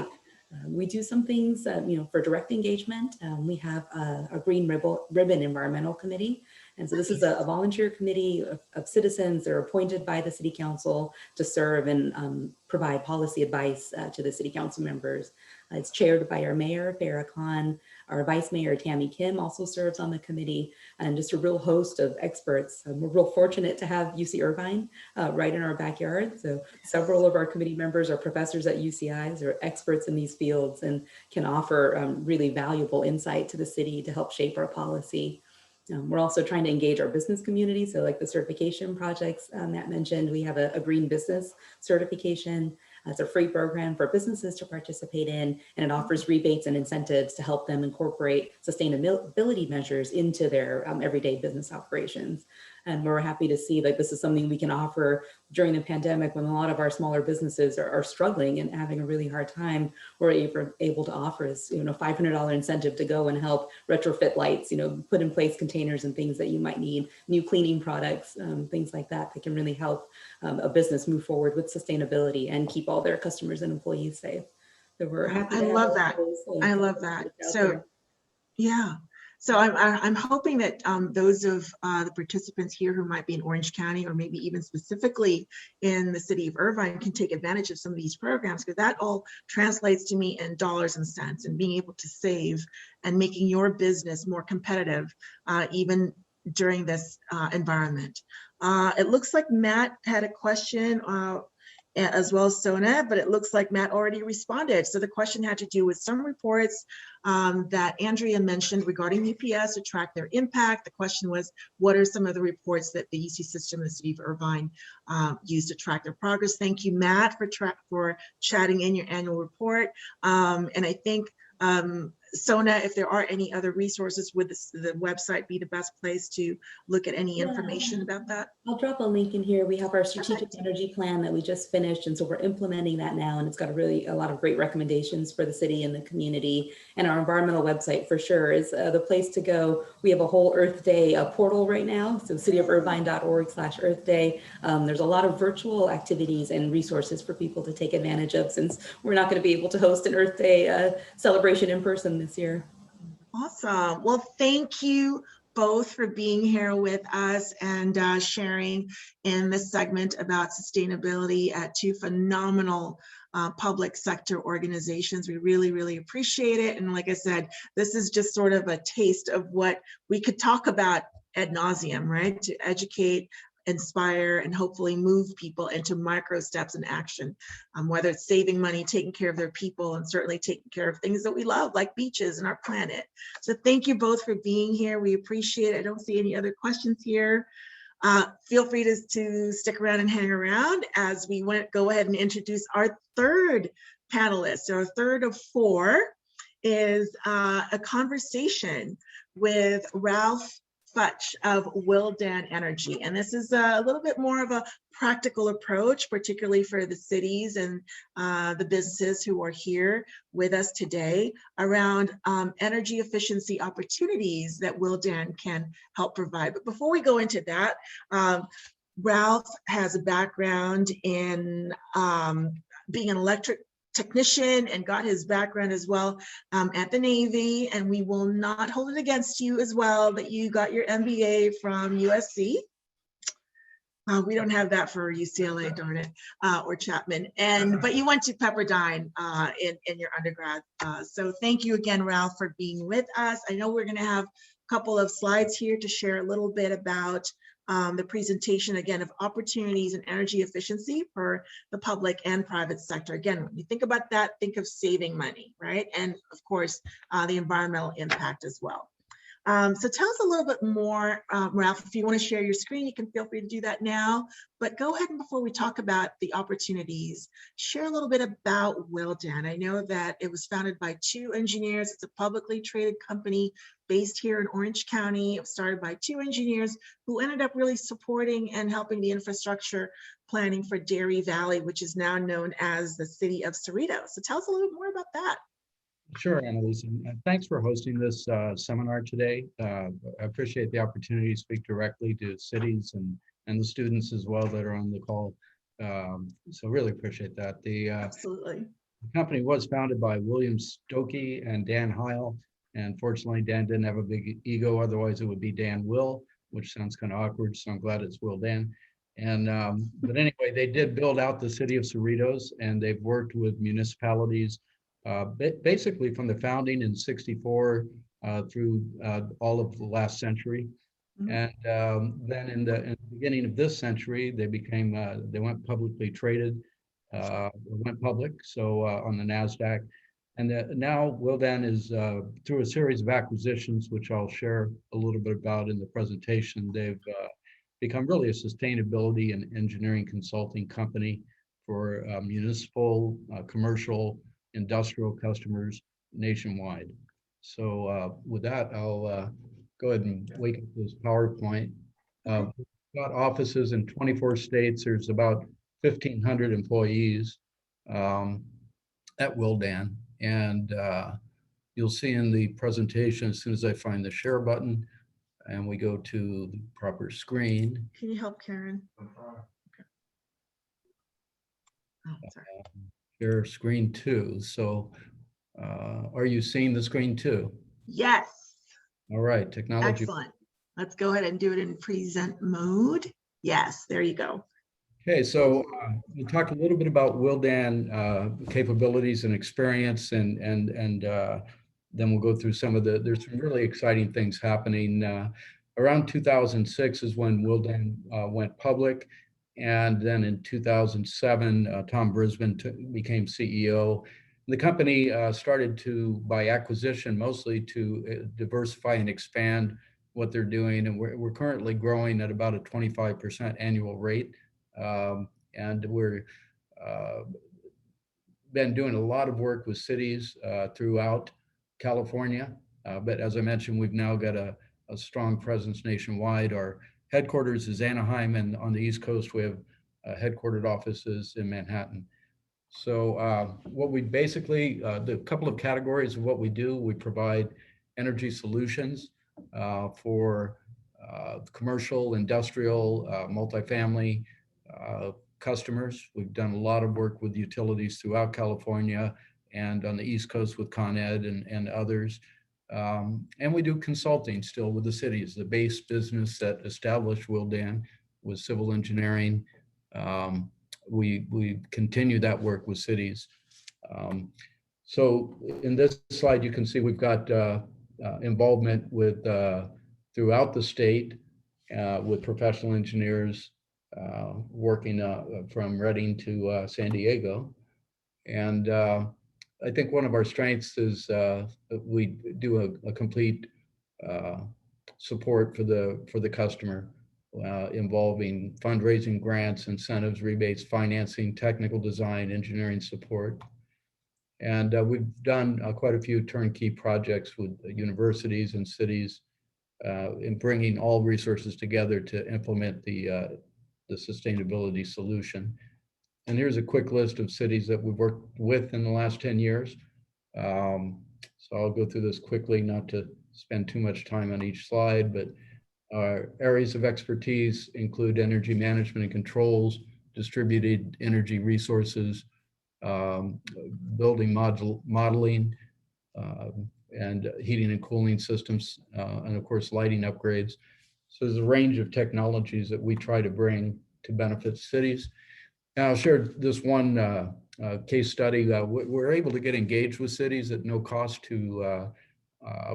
We do some things, for direct engagement. We have a Green Ribbon Environmental Committee. And so this is a volunteer committee of citizens. They're appointed by the City Council to serve and provide policy advice to the City Council members. It's chaired by our mayor, Farah Khan. Our vice mayor, Tammy Kim, also serves on the committee, and just a real host of experts. We're real fortunate to have UC Irvine right in our backyard. So several of our committee members are professors at UCI, they're experts in these fields and can offer really valuable insight to the city to help shape our policy. We're also trying to engage our business community. So like the certification projects Matt mentioned, we have a green business certification. It's a free program for businesses to participate in, and it offers rebates and incentives to help them incorporate sustainability measures into their everyday business operations. And we're happy to see that this is something we can offer during the pandemic, when a lot of our smaller businesses are struggling and having a really hard time. We're able to offer this, $500 incentive to go and help retrofit lights, put in place containers and things that you might need, new cleaning products, things like that can really help a business move forward with sustainability and keep all their customers and employees safe. So we're happy. I love that. I love that. So, yeah. So I'm hoping that those of the participants here who might be in Orange County, or maybe even specifically in the city of Irvine, can take advantage of some of these programs, because that all translates to me in dollars and cents, and being able to save and making your business more competitive, even during this environment. It looks like Matt had a question, as well as Sona, but it looks like Matt already responded. So the question had to do with some reports that Andrea mentioned regarding UPS to track their impact. The question was, what are some of the reports that the UC system, the city of Irvine, used to track their progress? Thank you, Matt, for chatting in your annual report. And I think, Sona, if there are any other resources, would the website be the best place to look at any information about that? I'll drop a link in here. We have our strategic energy plan that we just finished, and so we're implementing that now, and it's got a lot of great recommendations for the city and the community. And our environmental website for sure is the place to go. We have a whole Earth Day portal right now, so cityofirvine.org/Earth Day. There's a lot of virtual activities and resources for people to take advantage of, since we're not going to be able to host an Earth Day celebration in person this year. Awesome. Well, thank you both for being here with us and sharing in this segment about sustainability at two phenomenal public sector organizations. We really, really appreciate it. And like I said, this is just sort of a taste of what we could talk about ad nauseum, right? To educate inspire and hopefully move people into micro steps in action, whether it's saving money, taking care of their people, and certainly taking care of things that we love, like beaches and our planet. So thank you both for being here. We appreciate it. I don't see any other questions here. Feel free to stick around and hang around as we go ahead and introduce our third panelist. Our third of four is a conversation with Ralph Futch of Willdan Energy. And this is a little bit more of a practical approach, particularly for the cities and the businesses who are here with us today around energy efficiency opportunities that Willdan can help provide. But before we go into that, Ralph has a background in being an electric technician and got his background as well at the Navy, and we will not hold it against you as well that you got your MBA from USC. We don't have that for UCLA, darn it, or Chapman. But you went to Pepperdine in your undergrad. So thank you again, Ralph, for being with us. I know we're going to have a couple of slides here to share a little bit about the presentation, again, of opportunities and energy efficiency for the public and private sector. Again, when you think about that, think of saving money, right? And of course, the environmental impact as well. So tell us a little bit more, Ralph, if you want to share your screen, you can feel free to do that now, but go ahead and before we talk about the opportunities, share a little bit about Willdan. I know that it was founded by two engineers. It's a publicly traded company based here in Orange County. It was started by two engineers who ended up really supporting and helping the infrastructure planning for Dairy Valley, which is now known as the city of Cerritos. So tell us a little bit more about that. Sure, Annalise, and thanks for hosting this seminar today. I appreciate the opportunity to speak directly to cities and the students as well that are on the call. So really appreciate that. Absolutely. The company was founded by William Stokey and Dan Heil, and fortunately Dan didn't have a big ego, otherwise it would be Dan Will, which sounds kind of awkward, so I'm glad it's Willdan. And but anyway, they did build out the city of Cerritos, and they've worked with municipalities basically from the founding in '64 through all of the last century. Mm-hmm. And then in the beginning of this century, they went publicly traded, went public, so on the NASDAQ. And now Willdan is through a series of acquisitions, which I'll share a little bit about in the presentation. They've become really a sustainability and engineering consulting company for municipal, commercial, industrial customers nationwide. So with that, I'll go ahead and wake up this PowerPoint. We've got offices in 24 states. There's about 1,500 employees at Willdan. And you'll see in the presentation, as soon as I find the share button and we go to the proper screen. Can you help Karen? Okay. Oh, sorry. Share screen 2. So are you seeing the screen 2? Yes. All right, technology. Excellent. Let's go ahead and do it in present mode. Yes, there you go. Okay, so we'll talk a little bit about Willdan capabilities and experience, and then we'll go through some of there's some really exciting things happening. Around 2006 is when Willdan went public. And then in 2007, Tom Brisbane became CEO. The company started to, by acquisition, mostly to diversify and expand what they're doing. And we're currently growing at about a 25% annual rate. And we're been doing a lot of work with cities throughout California. But as I mentioned, we've now got a strong presence nationwide. Our headquarters is Anaheim, and on the East Coast, we have headquartered offices in Manhattan. So what we basically, the couple of categories of what we do, we provide energy solutions for commercial, industrial, multifamily customers. We've done a lot of work with utilities throughout California and on the East Coast with Con Ed and others. And we do consulting still with the cities. The base business that established Willdan was civil engineering. We continue that work with cities. So in this slide, you can see we've got involvement with throughout the state with professional engineers working from Reading to San Diego. And I think one of our strengths is we do a complete support for the customer, involving fundraising, grants, incentives, rebates, financing, technical design, engineering support. And we've done quite a few turnkey projects with universities and cities in bringing all resources together to implement the sustainability solution. And here's a quick list of cities that we've worked with in the last 10 years. So I'll go through this quickly, not to spend too much time on each slide, but our areas of expertise include energy management and controls, distributed energy resources, building modeling, and heating and cooling systems, and of course, lighting upgrades. So there's a range of technologies that we try to bring to benefit cities. And I'll share this one case study. We're able to get engaged with cities at no cost to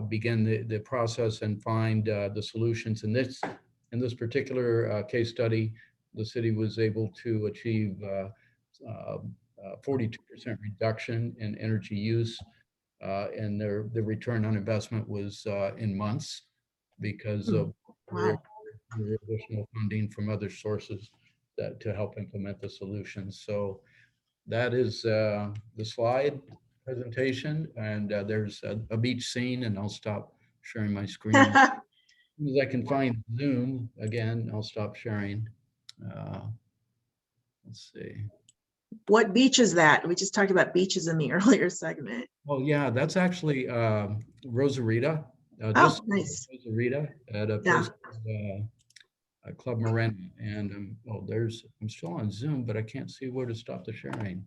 begin the process and find the solutions. In this particular case study, the city was able to achieve 42% reduction in energy use, and the return on investment was in months because of additional funding from other sources to help implement the solution. So that is the slide presentation, and there's a beach scene, and I'll stop sharing my screen. As soon as I can find Zoom again, I'll stop sharing. Let's see. What beach is that? We just talked about beaches in the earlier segment. Oh yeah, that's actually Rosarita. Oh, nice. Rosarita at a place called Club Miranda. And oh, I'm still on Zoom, but I can't see where to stop the sharing.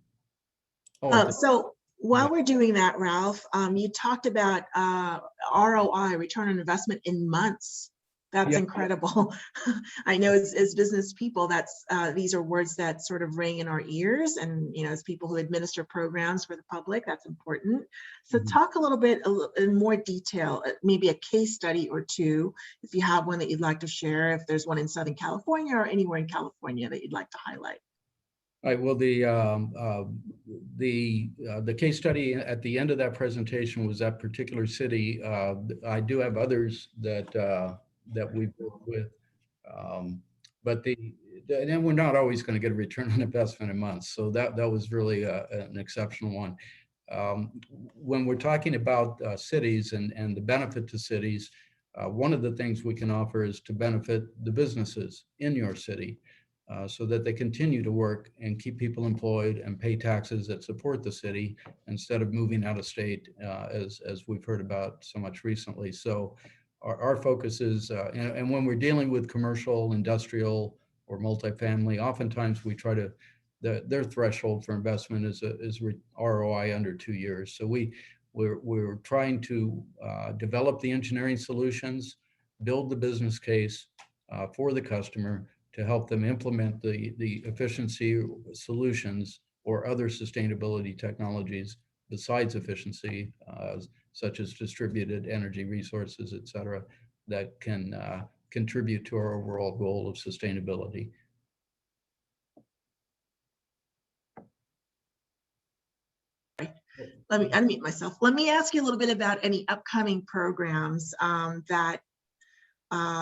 Oh, so while we're doing that, Ralph, you talked about ROI, return on investment, in months. That's incredible. I know as business people, that's these are words that sort of ring in our ears, and as people who administer programs for the public, that's important. So talk a little bit in more detail, maybe a case study or two, if you have one that you'd like to share, if there's one in Southern California or anywhere in California that you'd like to highlight. All right. Well, the case study at the end of that presentation was that particular city. I do have others that we've worked with, but and we're not always going to get a return on investment in months. So that was really an exceptional one. When we're talking about cities and the benefit to cities, one of the things we can offer is to benefit the businesses in your city. So that they continue to work and keep people employed and pay taxes that support the city instead of moving out of state, as we've heard about so much recently. So our focus is, and when we're dealing with commercial, industrial, or multifamily, oftentimes we try to, their threshold for investment is ROI under 2 years. So we're trying to develop the engineering solutions, build the business case for the customer, to help them implement the efficiency solutions or other sustainability technologies besides efficiency, such as distributed energy resources, et cetera, that can contribute to our overall goal of sustainability. Let me unmute myself. Let me ask you a little bit about any upcoming programs that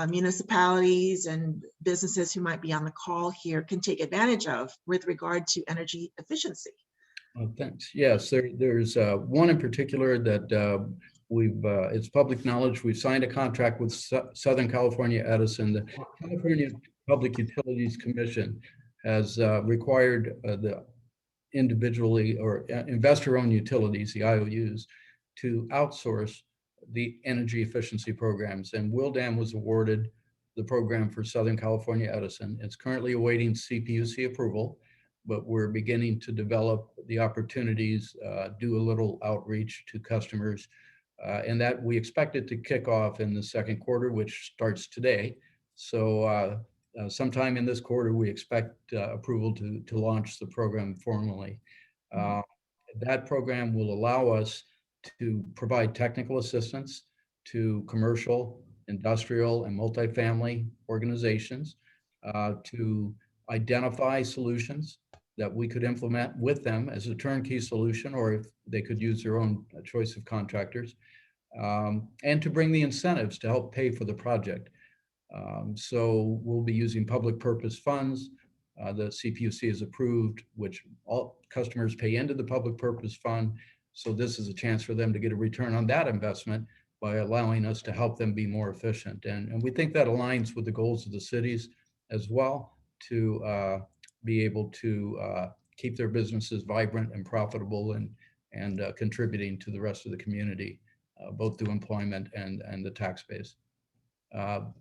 municipalities and businesses who might be on the call here can take advantage of with regard to energy efficiency. Thanks. Yes, there's one in particular that it's public knowledge. We've signed a contract with Southern California Edison. The California Public Utilities Commission has required the individually or investor-owned utilities, the IOUs, to outsource the energy efficiency programs. And Willdan was awarded the program for Southern California Edison. It's currently awaiting CPUC approval, but we're beginning to develop the opportunities, do a little outreach to customers, and that we expect it to kick off in the second quarter, which starts today. So sometime in this quarter, we expect approval to launch the program formally. That program will allow us to provide technical assistance to commercial, industrial, and multifamily organizations to identify solutions that we could implement with them as a turnkey solution, or if they could use their own choice of contractors, and to bring the incentives to help pay for the project. So we'll be using public purpose funds. The CPUC has approved, which all customers pay into the public purpose fund. So this is a chance for them to get a return on that investment by allowing us to help them be more efficient. And we think that aligns with the goals of the cities as well, to be able to keep their businesses vibrant and profitable and contributing to the rest of the community, both through employment and the tax base.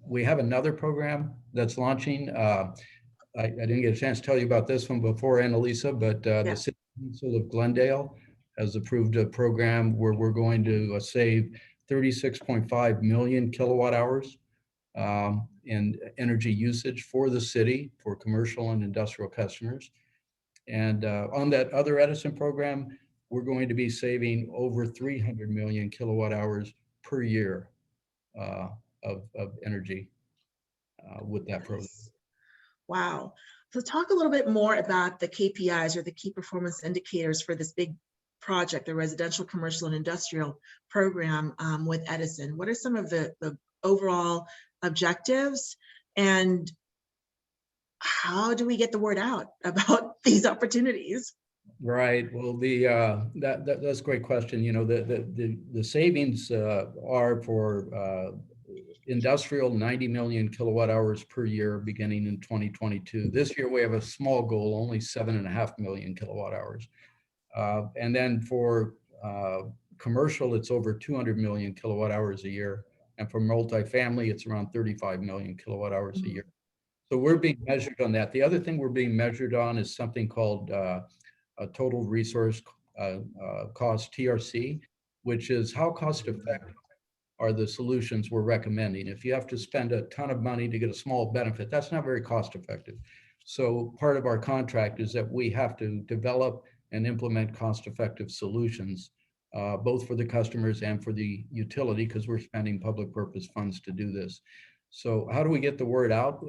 We have another program that's launching. I didn't get a chance to tell you about this one before, Annalisa, but the City Council of Glendale has approved a program where we're going to save 36.5 million kilowatt hours in energy usage for the city, for commercial and industrial customers. And on that other Edison program, we're going to be saving over 300 million kilowatt hours per year of energy with that program. Wow. So talk a little bit more about the KPIs, or the key performance indicators, for this big project, the residential, commercial, and industrial program with Edison. What are some of the overall objectives, and how do we get the word out about these opportunities? Right. Well, that's a great question. You know, the savings are for industrial 90 million kilowatt hours per year beginning in 2022. This year we have a small goal, only 7.5 million kilowatt hours. And then for commercial, it's over 200 million kilowatt hours a year. And for multifamily, it's around 35 million kilowatt hours a year. So we're being measured on that. The other thing we're being measured on is something called a total resource cost, TRC, which is how cost effective are the solutions we're recommending. If you have to spend a ton of money to get a small benefit, that's not very cost effective. So part of our contract is that we have to develop and implement cost effective solutions, both for the customers and for the utility, because we're spending public purpose funds to do this. So how do we get the word out?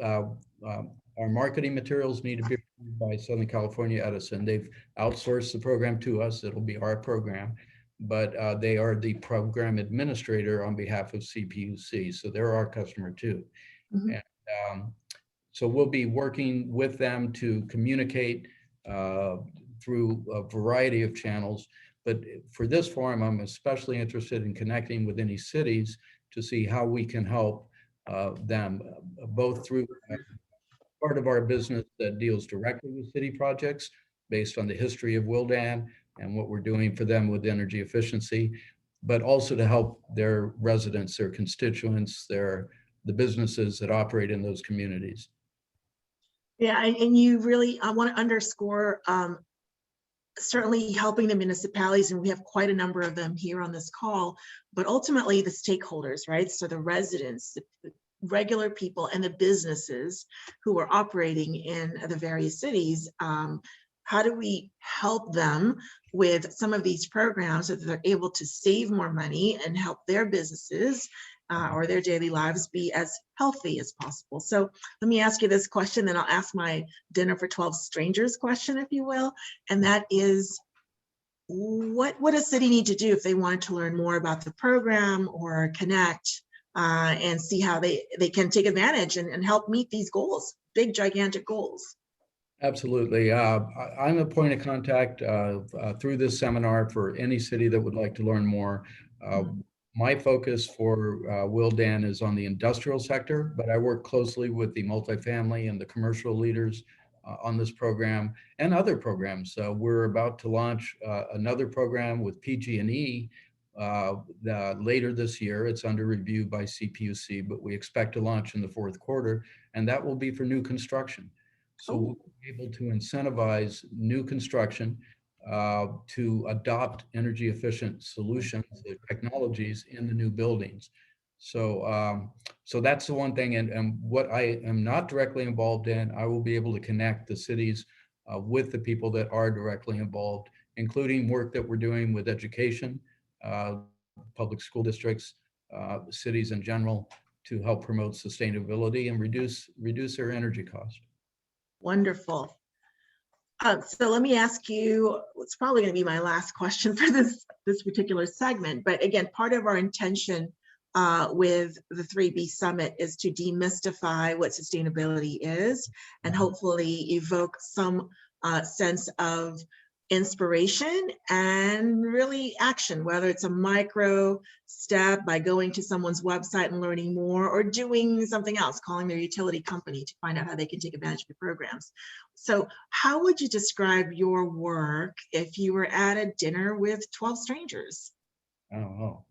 Our marketing materials need to be approved by Southern California Edison. They've outsourced the program to us. It'll be our program, but they are the program administrator on behalf of CPUC. So they're our customer too. And so we'll be working with them to communicate through a variety of channels. But for this forum, I'm especially interested in connecting with any cities to see how we can help them, both through part of our business that deals directly with city projects based on the history of Willdan and what we're doing for them with energy efficiency, but also to help their residents, their constituents, the businesses that operate in those communities. Yeah, and you really, I want to underscore certainly helping the municipalities, and we have quite a number of them here on this call, but ultimately the stakeholders, right? So the residents, the regular people, and the businesses who are operating in the various cities. How do we help them with some of these programs so that they're able to save more money and help their businesses or their daily lives be as healthy as possible? So let me ask you this question, then I'll ask my dinner for 12 strangers question, if you will. And that is, what would a city need to do if they wanted to learn more about the program or connect and see how they can take advantage and help meet these goals, big, gigantic goals? Absolutely. I'm a point of contact through this seminar for any city that would like to learn more. My focus for Willdan is on the industrial sector, but I work closely with the multifamily and the commercial leaders on this program and other programs. We're about to launch another program with PG&E later this year. It's under review by CPUC, but we expect to launch in the fourth quarter, and that will be for new construction. So we'll be able to incentivize new construction to adopt energy efficient solutions, technologies in the new buildings. So so that's the one thing. And what I am not directly involved in, I will be able to connect the cities with the people that are directly involved, including work that we're doing with education, public school districts, cities in general, to help promote sustainability and reduce their energy cost. Wonderful. So let me ask you, it's probably going to be my last question for this particular segment, but again, part of our intention with the 3B Summit is to demystify what sustainability is and hopefully evoke some sense of inspiration and really action, whether it's a micro step by going to someone's website and learning more, or doing something else, calling their utility company to find out how they can take advantage of your programs. So how would you describe your work if you were at a dinner with 12 strangers? I don't know.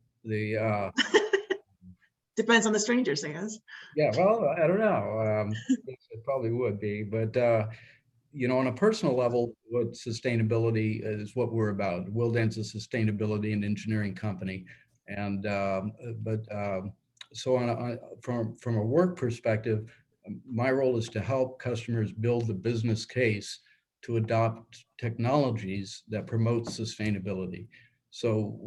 Depends on the strangers, I guess. Yeah, well, I don't know. It probably would be, but on a personal level, what sustainability is what we're about. Willdan's a sustainability and engineering company, and so from a work perspective, my role is to help customers build the business case to adopt technologies that promote sustainability. So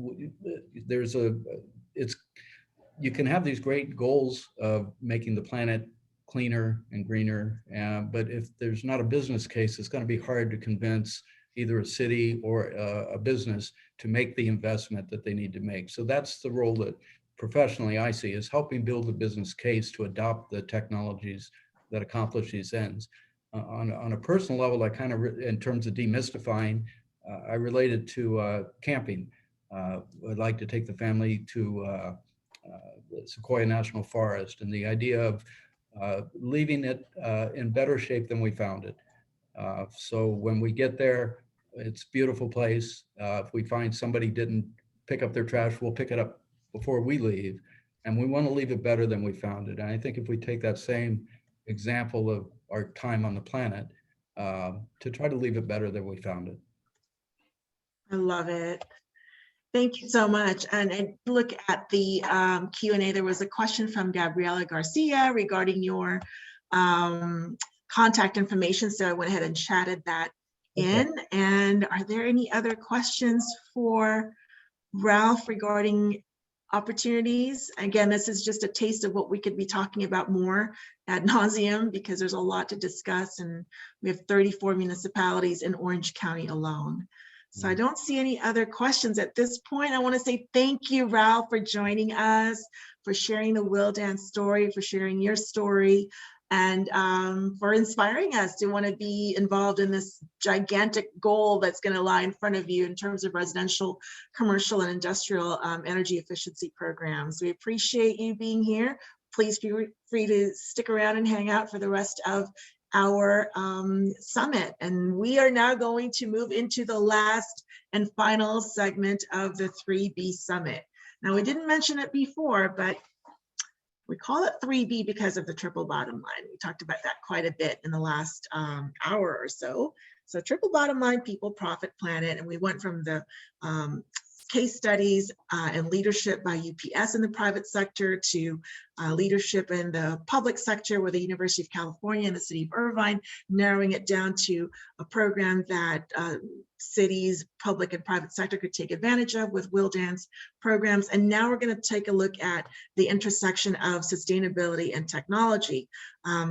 you can have these great goals of making the planet cleaner and greener, but if there's not a business case, it's going to be hard to convince either a city or a business to make the investment that they need to make. So that's the role that professionally I see, is helping build a business case to adopt the technologies that accomplish these ends. On a personal level, I kind of, in terms of demystifying, I related to camping. I'd like to take the family to the Sequoia National Forest, and the idea of leaving it in better shape than we found it. So when we get there, it's a beautiful place. If we find somebody didn't pick up their trash, we'll pick it up before we leave. And we want to leave it better than we found it. And I think if we take that same example of our time on the planet, to try to leave it better than we found it. I love it. Thank you so much. And look at the Q&A. There was a question from Gabriela Garcia regarding your contact information. So I went ahead and chatted that in. And are there any other questions for Ralph regarding opportunities? Again, this is just a taste of what we could be talking about more ad nauseum, because there's a lot to discuss, and we have 34 municipalities in Orange County alone. So I don't see any other questions at this point. I want to say thank you, Ralph, for joining us, for sharing the Willdan story, for sharing your story, and for inspiring us to want to be involved in this gigantic goal that's going to lie in front of you in terms of residential, commercial, and industrial energy efficiency programs. We appreciate you being here. Please feel free to stick around and hang out for the rest of our summit. And we are now going to move into the last and final segment of the 3B Summit. Now, we didn't mention it before, but we call it 3B because of the triple bottom line. We talked about that quite a bit in the last hour or so. So triple bottom line, people, profit, planet. And we went from the case studies and leadership by UPS in the private sector to leadership in the public sector with the University of California and the city of Irvine, narrowing it down to a program that cities, public and private sector could take advantage of with Willdan's programs. And now we're going to take a look at the intersection of sustainability and technology,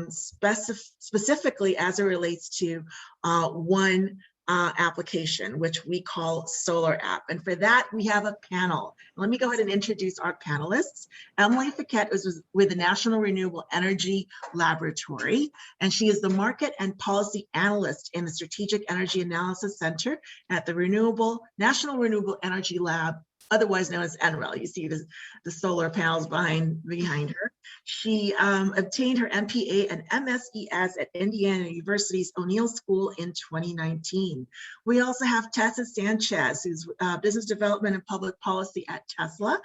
specifically as it relates to one application, which we call SolarAPP. And for that, we have a panel. Let me go ahead and introduce our panelists. Emily Fiquette is with the National Renewable Energy Laboratory, and she is the Market and Policy Analyst in the Strategic Energy Analysis Center at the National Renewable Energy Lab, otherwise known as NREL. You see the solar panels behind her. She obtained her MPA and MSES at Indiana University's O'Neill School in 2019. We also have Tessa Sanchez, who's Business Development and Public Policy at Tesla.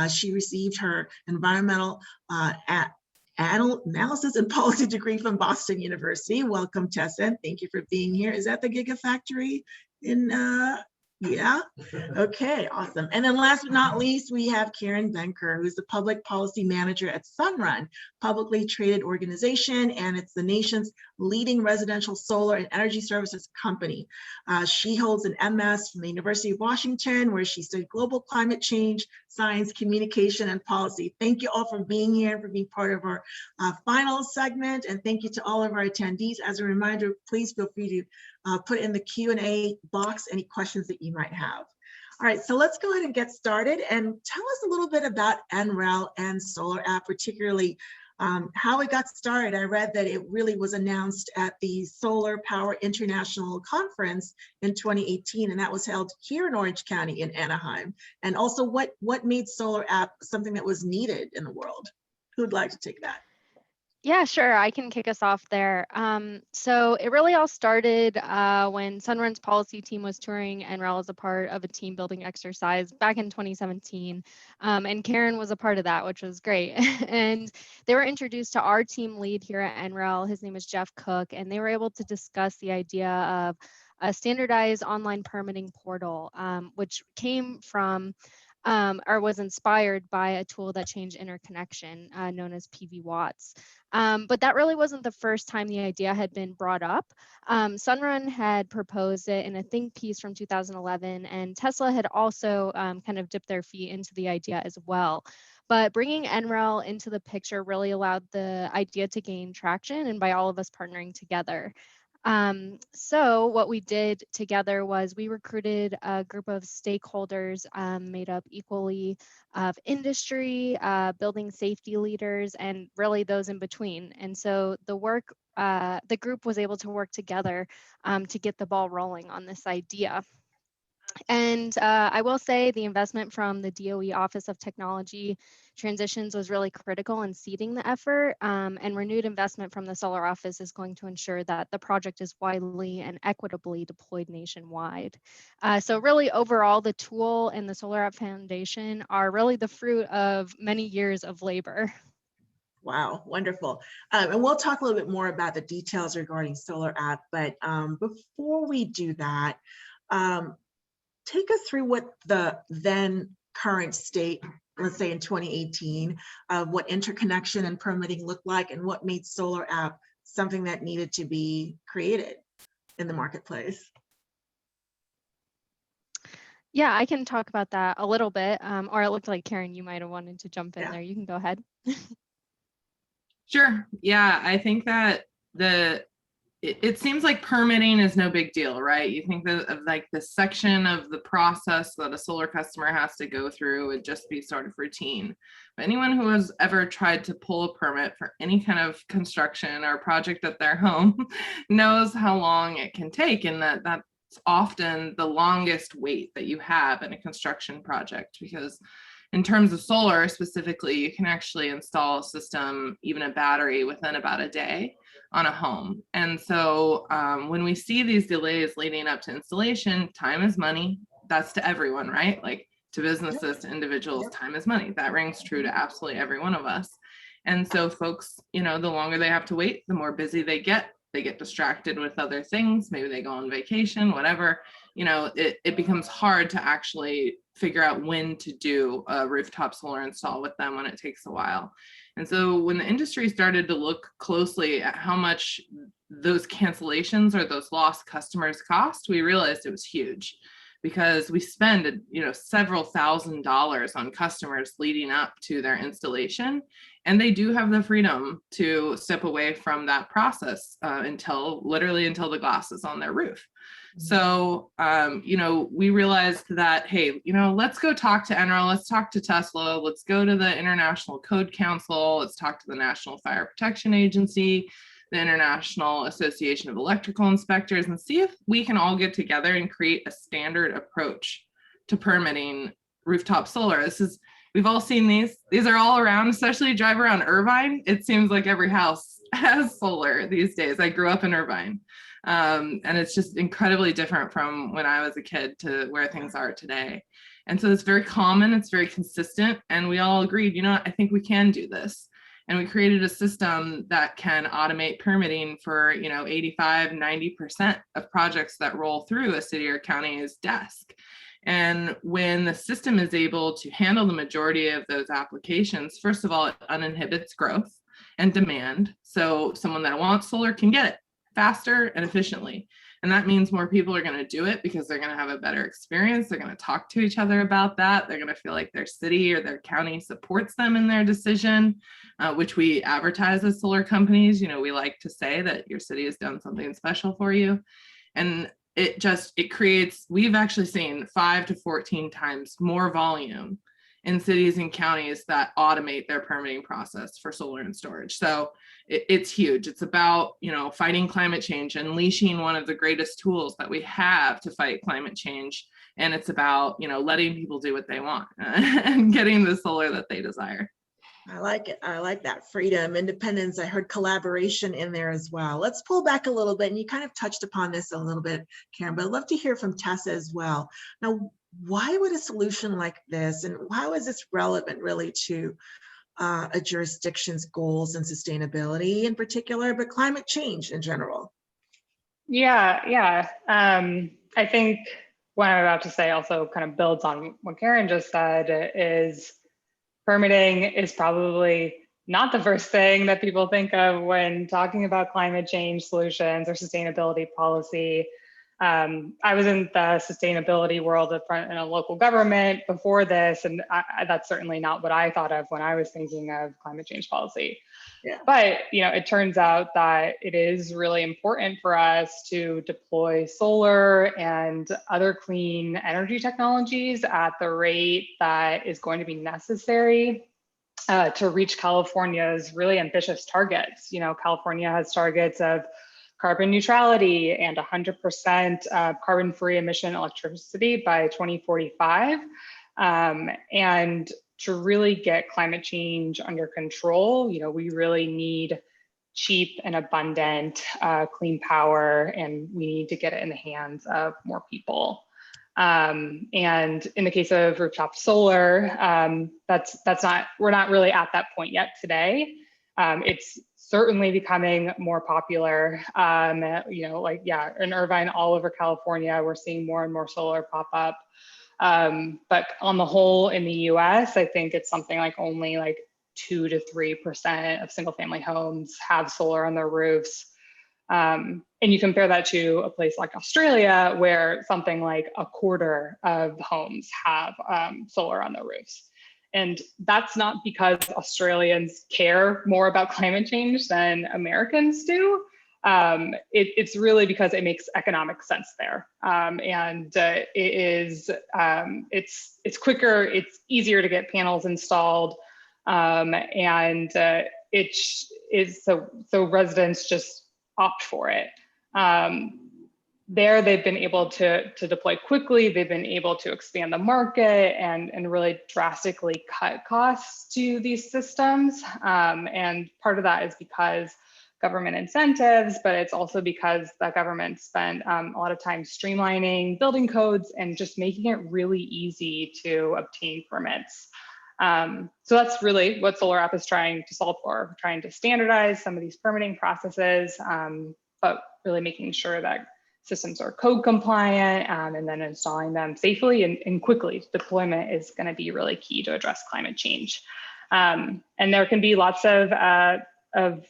She received her environmental analysis and policy degree from Boston University. Welcome, Tessa, and thank you for being here. Is that the Gigafactory in Yeah. Okay, awesome. And then last but not least, we have Karen Benker, who's the public policy manager at SunRun, publicly traded organization, and it's the nation's leading residential solar and energy services company. She holds an MS from the University of Washington, where she studied global climate change, science, communication, and policy. Thank you all for being here and for being part of our final segment. And thank you to all of our attendees. As a reminder, please feel free to put in the Q&A box any questions that you might have. All right, so let's go ahead and get started and tell us a little bit about NREL and SolarAPP, particularly how it got started. I read that it really was announced at the Solar Power International Conference in 2018, and that was held here in Orange County in Anaheim. And also what made SolarAPP something that was needed in the world? Who'd like to take that? Yeah, sure. I can kick us off there. So it really all started when SunRun's policy team was touring NREL as a part of a team building exercise back in 2017. And Karen was a part of that, which was great. And they were introduced to our team lead here at NREL. His name is Jeff Cook, and they were able to discuss the idea of a standardized online permitting portal, which came from or was inspired by a tool that changed interconnection known as PV Watts. But that really wasn't the first time the idea had been brought up. SunRun had proposed it in a think piece from 2011, and Tesla had also kind of dipped their feet into the idea as well. But bringing NREL into the picture really allowed the idea to gain traction, and by all of us partnering together. So what we did together was we recruited a group of stakeholders made up equally of industry, building safety leaders, and really those in between. And so the group was able to work together to get the ball rolling on this idea. And I will say the investment from the DOE Office of Technology Transitions was really critical in seeding the effort, and renewed investment from the Solar Office is going to ensure that the project is widely and equitably deployed nationwide. So really overall, the tool and the SolarAPP Foundation are really the fruit of many years of labor. Wow, wonderful. And we'll talk a little bit more about the details regarding SolarAPP, but before we do that, take us through what the then current state, let's say in 2018, of what interconnection and permitting looked like and what made SolarAPP something that needed to be created in the marketplace. Yeah, I can talk about that a little bit, or it looked like Karen, you might have wanted to jump in there. You can go ahead. Sure. Yeah, I think that it seems like permitting is no big deal, right? You think that of like the section of the process that a solar customer has to go through would just be sort of routine. But anyone who has ever tried to pull a permit for any kind of construction or project at their home knows how long it can take, and that's often the longest wait that you have in a construction project, because in terms of solar specifically, you can actually install a system, even a battery, within about a day on a home. And so when we see these delays leading up to installation, time is money. That's to everyone, right? Like to businesses, to individuals, time is money. That rings true to absolutely every one of us. And so folks, the longer they have to wait, the more busy they get. They get distracted with other things. Maybe they go on vacation, whatever. It becomes hard to actually figure out when to do a rooftop solar install with them when it takes a while. And so when the industry started to look closely at how much those cancellations or those lost customers cost, we realized it was huge, because we spend several $1,000s on customers leading up to their installation, and they do have the freedom to step away from that process literally until the glass is on their roof. So we realized that, hey, let's go talk to NREL, let's talk to Tesla, let's go to the International Code Council, let's talk to the National Fire Protection Agency, the International Association of Electrical Inspectors, and see if we can all get together and create a standard approach to permitting rooftop solar. We've all seen these are all around, especially you drive around Irvine. It seems like every house has solar these days. I grew up in Irvine. And it's just incredibly different from when I was a kid to where things are today. And so it's very common, it's very consistent, and we all agreed, I think we can do this. And we created a system that can automate permitting for, 85, 90% of projects that roll through a city or county's desk. And when the system is able to handle the majority of those applications, first of all, it uninhibits growth and demand. So someone that wants solar can get it faster and efficiently. And that means more people are going to do it because they're going to have a better experience. They're going to talk to each other about that. They're going to feel like their city or their county supports them in their decision, which we advertise as solar companies. We like to say that your city has done something special for you. And it creates, we've actually seen 5 to 14 times more volume in cities and counties that automate their permitting process for solar and storage. So it's huge. It's about, fighting climate change, unleashing one of the greatest tools that we have to fight climate change. And it's about, letting people do what they want and getting the solar that they desire. I like it. I like that freedom, independence. I heard collaboration in there as well. Let's pull back a little bit. And you kind of touched upon this a little bit, Karen, but I'd love to hear from Tessa as well. Now, why would a solution like this, and how is this relevant really to a jurisdiction's goals and sustainability in particular, but climate change in general? Yeah. I think what I'm about to say also kind of builds on what Karen just said. Is permitting is probably not the first thing that people think of when talking about climate change solutions or sustainability policy. I was in the sustainability world in a local government before this, and that's certainly not what I thought of when I was thinking of climate change policy. Yeah. But it turns out that it is really important for us to deploy solar and other clean energy technologies at the rate that is going to be necessary to reach California's really ambitious targets. California has targets of carbon neutrality and 100% carbon-free emission electricity by 2045. And to really get climate change under control, we really need cheap and abundant clean power, and we need to get it in the hands of more people. And in the case of rooftop solar, we're not really at that point yet today. It's certainly becoming more popular. In Irvine, all over California, we're seeing more and more solar pop up. But on the whole, in the US, I think it's something like only 2 to 3% of single family homes have solar on their roofs. And you compare that to a place like Australia, where something like 1/4 of homes have solar on their roofs. And that's not because Australians care more about climate change than Americans do. It's really because it makes economic sense there. It's quicker, it's easier to get panels installed. So residents just opt for it. There, they've been able to deploy quickly. They've been able to expand the market and really drastically cut costs to these systems. And part of that is because government incentives, but it's also because the government spent a lot of time streamlining building codes and just making it really easy to obtain permits. So that's really what SolarAPP is trying to solve for, trying to standardize some of these permitting processes, but really making sure that systems are code compliant, and then installing them safely and quickly. Deployment is going to be really key to address climate change. And there can be lots of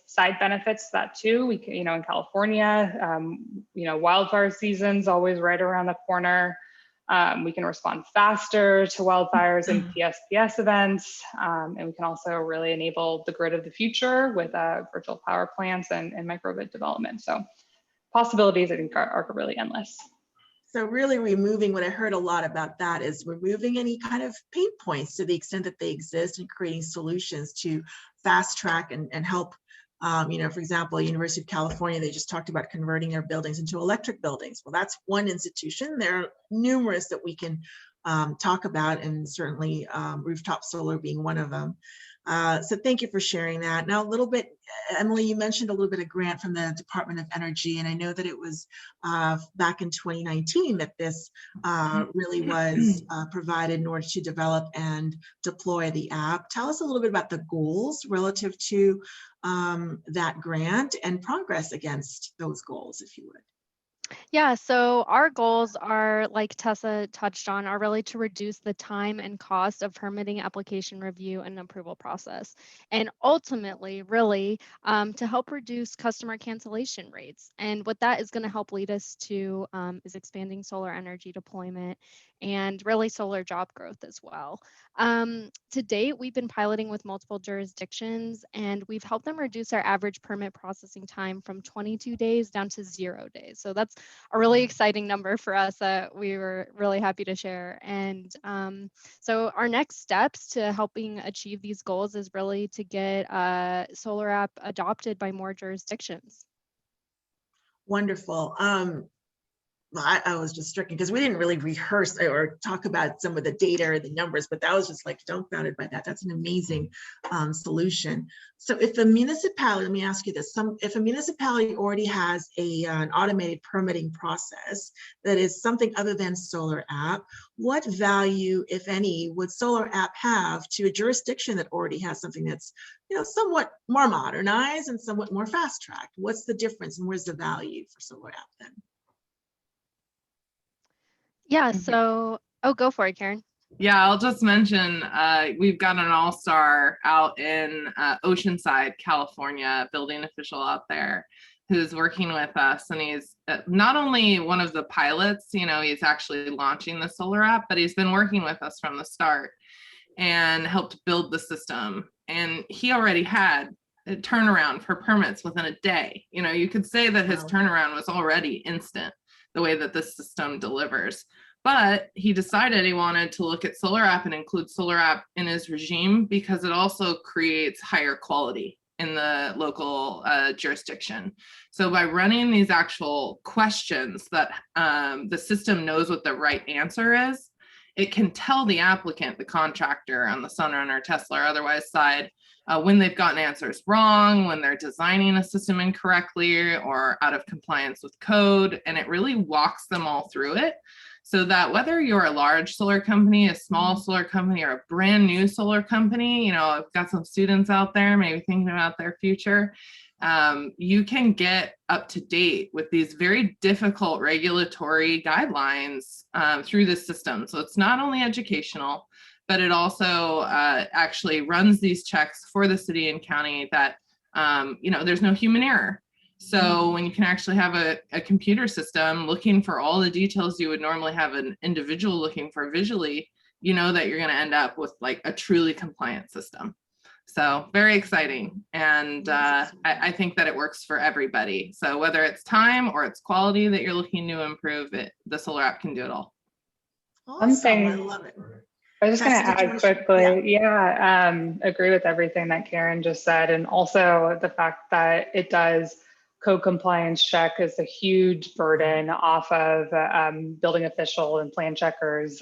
side benefits to that too. We can, in California, wildfire season's always right around the corner. We can respond faster to wildfires and PSPS events. And we can also really enable the grid of the future with virtual power plants and microgrid development. So possibilities, I think, are really endless. So really removing, what I heard a lot about that is removing any kind of pain points to the extent that they exist, and creating solutions to fast track and help. For example, University of California, they just talked about converting their buildings into electric buildings. Well, that's one institution. There are numerous that we can talk about, and certainly rooftop solar being one of them. So thank you for sharing that. Now, a little bit, Emily, you mentioned a little bit of grant from the Department of Energy, and I know that it was back in 2019 that this really was provided in order to develop and deploy the app. Tell us a little bit about the goals relative to that grant and progress against those goals, if you would. Yeah, so our goals are, like Tessa touched on, are really to reduce the time and cost of permitting, application review, and approval process. And ultimately, really, to help reduce customer cancellation rates. And what that is going to help lead us to is expanding solar energy deployment and really solar job growth as well. To date, we've been piloting with multiple jurisdictions, and we've helped them reduce our average permit processing time from 22 days down to 0 days. So that's a really exciting number for us that we were really happy to share. And so our next steps to helping achieve these goals is really to get SolarAPP adopted by more jurisdictions. Wonderful. I was just stricken because we didn't really rehearse or talk about some of the data or the numbers, but that was just like dumbfounded by that. That's an amazing solution. So if a municipality, let me ask you this, if a municipality already has an automated permitting process that is something other than SolarAPP, what value, if any, would SolarAPP have to a jurisdiction that already has something that's, you know, somewhat more modernized and somewhat more fast-tracked? What's the difference and where's the value for SolarAPP then? Yeah, so, oh, go for it, Karen. Yeah, I'll just mention we've got an all-star out in Oceanside, California, building official out there who's working with us, and he's not only one of the pilots, you know, he's actually launching the SolarAPP, but he's been working with us from the start and helped build the system. And he already had a turnaround for permits within a day. You know, you could say that his turnaround was already instant, the way that this system delivers. But he decided he wanted to look at SolarAPP and include SolarAPP in his regime because it also creates higher quality in the local jurisdiction. So by running these actual questions that the system knows what the right answer is, it can tell the applicant, the contractor on the SunRun or Tesla or otherwise side, when they've gotten answers wrong, when they're designing a system incorrectly or out of compliance with code, and it really walks them all through it. So that whether you're a large solar company, a small solar company, or a brand new solar company, you know, I've got some students out there maybe thinking about their future, you can get up to date with these very difficult regulatory guidelines through this system. So it's not only educational, but it also actually runs these checks for the city and county that, you know, there's no human error. So when you can actually have a computer system looking for all the details you would normally have an individual looking for visually, you know that you're going to end up with like a truly compliant system. So very exciting. And I think that it works for everybody. So whether it's time or it's quality that you're looking to improve, the SolarAPP can do it all. Awesome. I love it. I was just going to add quickly, agree with everything that Karen just said. And also the fact that it does code compliance check is a huge burden off of building official and plan checkers'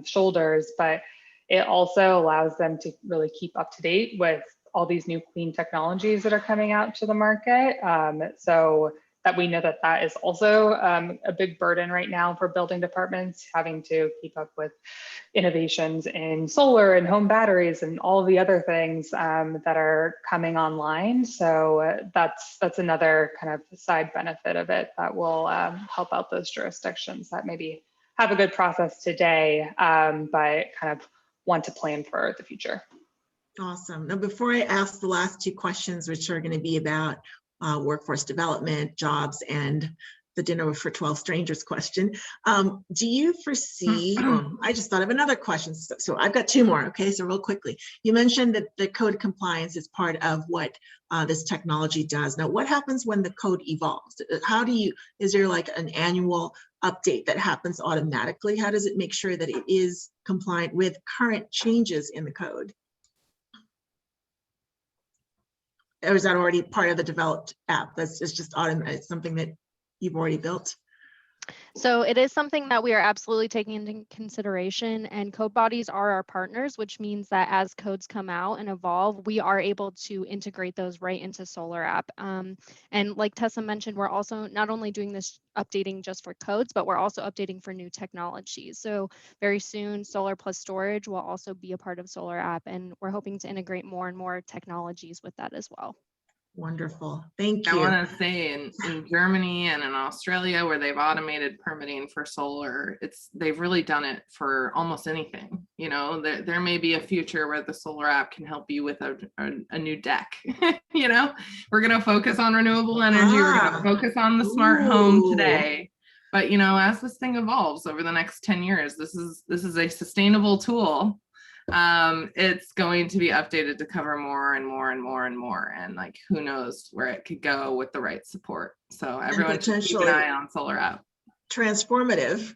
shoulders, but it also allows them to really keep up to date with all these new clean technologies that are coming out to the market. So that we know that that is also a big burden right now for building departments, having to keep up with innovations in solar and home batteries and all the other things that are coming online. So that's another kind of side benefit of it that will help out those jurisdictions that maybe have a good process today, but kind of want to plan for the future. Awesome. Now, before I ask the last two questions, which are going to be about workforce development, jobs, and the dinner for 12 strangers question. Do you foresee, I just thought of another question. So I've got two more, okay? So real quickly, you mentioned that the code compliance is part of what this technology does. Now, what happens when the code evolves? How do you, is there like an annual update that happens automatically? How does it make sure that it is compliant with current changes in the code? Or is that already part of the developed app? That's just automatic, something that you've already built? So it is something that we are absolutely taking into consideration, and code bodies are our partners, which means that as codes come out and evolve, we are able to integrate those right into SolarAPP. And like Tessa mentioned, we're also not only doing this updating just for codes, but we're also updating for new technologies. So very soon, solar plus storage will also be a part of SolarAPP, and we're hoping to integrate more and more technologies with that as well. Wonderful. Thank I you. want to say in Germany and in Australia, where they've automated permitting for solar, they've really done it for almost anything. You know, there may be a future where the SolarAPP can help you with a new deck. You know, we're going to focus on renewable energy. We're going to focus on the smart home today. But, you know, as this thing evolves over the next 10 years, this is a sustainable tool. It's going to be updated to cover more and more and more and more, and like who knows where it could go with the right support. So everyone should keep an eye on SolarAPP. Transformative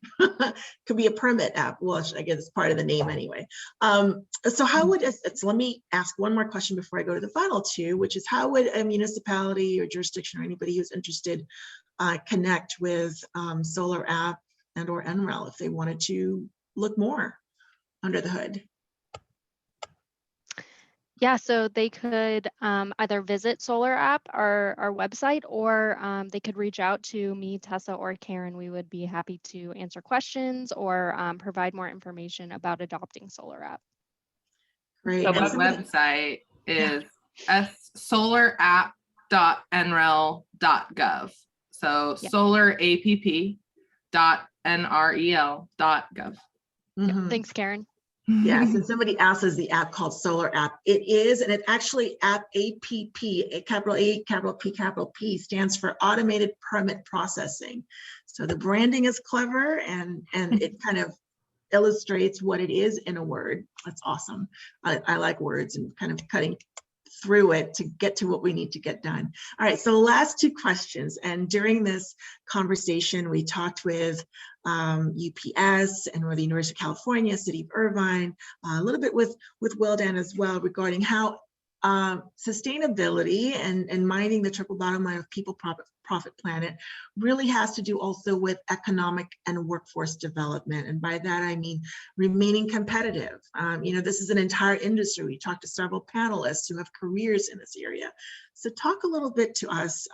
could be a permit app. Well, I guess it's part of the name anyway. So how would so let me ask one more question before I go to the final two, which is how would a municipality or jurisdiction or anybody who's interested connect with SolarAPP and or NREL if they wanted to look more under the hood? Yeah, so they could either visit SolarAPP, our website, or they could reach out to me, Tessa, or Karen. We would be happy to answer questions or provide more information about adopting SolarAPP. Great. The website is solarapp.nrel.gov. So solarapp.nrel.gov. Yeah, thanks, Karen. Yes, and somebody else has the app called SolarAPP. It is, and it actually app APP, capital A, capital P, stands for Automated Permit Processing. So the branding is clever, and it kind of illustrates what it is in a word. That's awesome. I like words and kind of cutting through it to get to what we need to get done. All right, so last two questions. And during this conversation, we talked with UPS and with the University of California, City of Irvine, a little bit with Willdan as well regarding how sustainability and minding the triple bottom line of people, profit, planet really has to do also with economic and workforce development. And by that, I mean remaining competitive. You know, this is an entire industry. We talked to several panelists who have careers in this area. So talk a little bit to us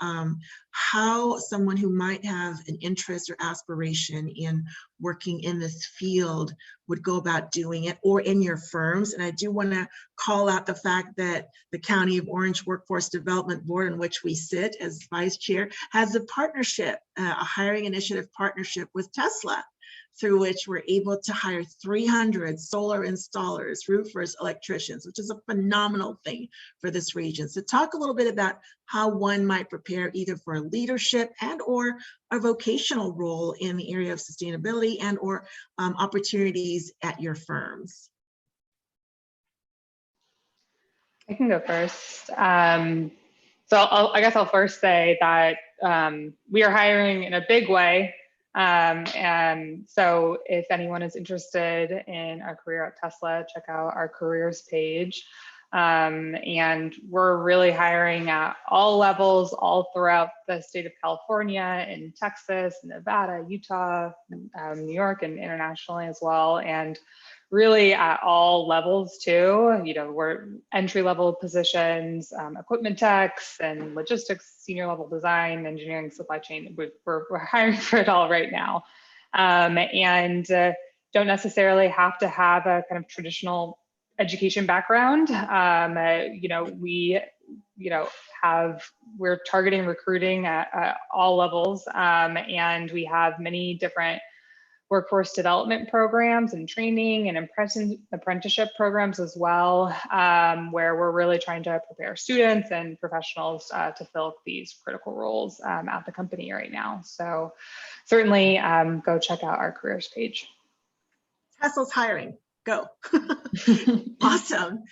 how someone who might have an interest or aspiration in working in this field would go about doing it, or in your firms. And I do want to call out the fact that the County of Orange Workforce Development Board, in which we sit as vice chair, has a partnership, a hiring initiative partnership with Tesla, through which we're able to hire 300 solar installers, roofers, electricians, which is a phenomenal thing for this region. So talk a little bit about how one might prepare either for a leadership and or a vocational role in the area of sustainability and or opportunities at your firms. I can go first. So I guess I'll first say that we are hiring in a big way. And so if anyone is interested in a career at Tesla, check out our careers page. And we're really hiring at all levels, all throughout the state of California, in Texas, Nevada, Utah, New York, and internationally as well. And really at all levels too. You know, we're entry-level positions, equipment techs and logistics, senior level design, engineering, supply chain. We're hiring for it all right now. And don't necessarily have to have a kind of traditional education background. You know, we're targeting recruiting at all levels, and we have many different workforce development programs and training and apprenticeship programs as well, where we're really trying to prepare students and professionals to fill these critical roles at the company right now. So certainly go check out our careers page. Tesla's hiring, go. Awesome.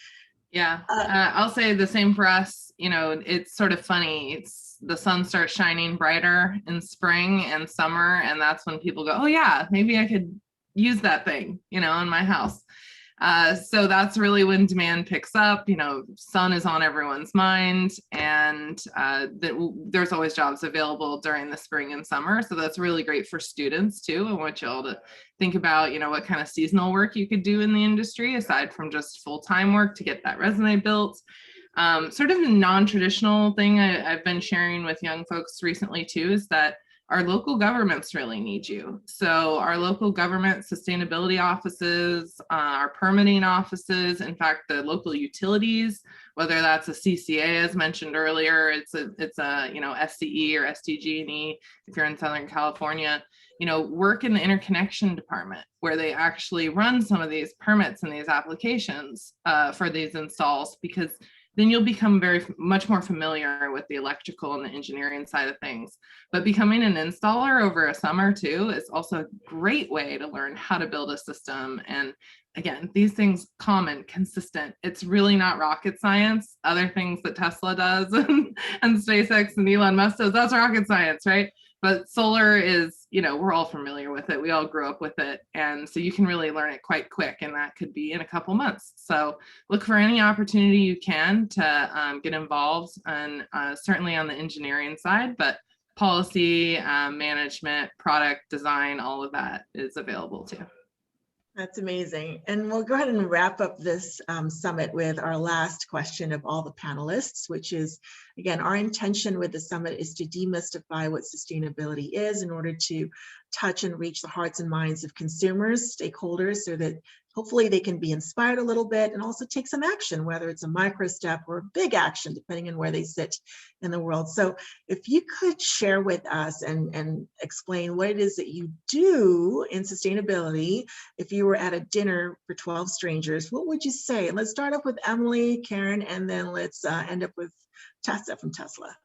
Yeah, I'll say the same for us. You know, it's sort of funny. The sun starts shining brighter in spring and summer, and that's when people go, oh yeah, maybe I could use that thing, you know, in my house. So that's really when demand picks up. You know, sun is on everyone's mind, and there's always jobs available during the spring and summer. So that's really great for students too. I want you all to think about, you know, what kind of seasonal work you could do in the industry aside from just full-time work to get that resume built. Sort of a non-traditional thing I've been sharing with young folks recently too is that our local governments really need you. So our local government sustainability offices, our permitting offices, in fact, the local utilities, whether that's a CCA as mentioned earlier, it's a you know, SCE or SDG&E if you're in Southern California, you know, work in the interconnection department where they actually run some of these permits and these applications for these installs, because then you'll become much more familiar with the electrical and the engineering side of things. But becoming an installer over a summer too is also a great way to learn how to build a system. And again, these things common, consistent. It's really not rocket science. Other things that Tesla does and SpaceX and Elon Musk does, that's rocket science, right? But solar is, you know, we're all familiar with it. We all grew up with it. And so you can really learn it quite quick, and that could be in a couple months. So look for any opportunity you can to get involved, and certainly on the engineering side, but policy, management, product design, all of that is available too. That's amazing. And we'll go ahead and wrap up this summit with our last question of all the panelists, which is, again, our intention with the summit is to demystify what sustainability is in order to touch and reach the hearts and minds of consumers, stakeholders, so that hopefully they can be inspired a little bit and also take some action, whether it's a micro step or a big action, depending on where they sit in the world. So if you could share with us and explain what it is that you do in sustainability, if you were at a dinner for 12 strangers, what would you say? And let's start off with Emily, Karen, and then let's end up with Tessa from Tesla.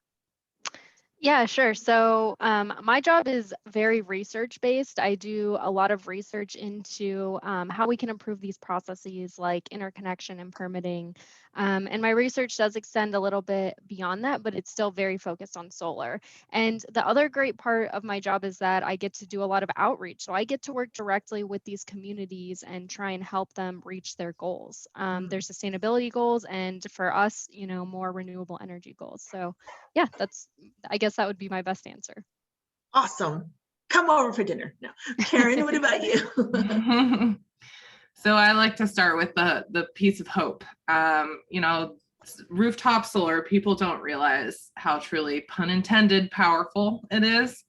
Yeah, sure. So my job is very research-based. I do a lot of research into how we can improve these processes like interconnection and permitting. And my research does extend a little bit beyond that, but it's still very focused on solar. And the other great part of my job is that I get to do a lot of outreach. So I get to work directly with these communities and try and help them reach their goals, their sustainability goals, and for us, you know, more renewable energy goals. So yeah, I guess that would be my best answer. Awesome. Come over for dinner. No, Karen, what about you? So I like to start with the piece of hope. You know, rooftop solar, people don't realize how truly, pun intended, powerful it is.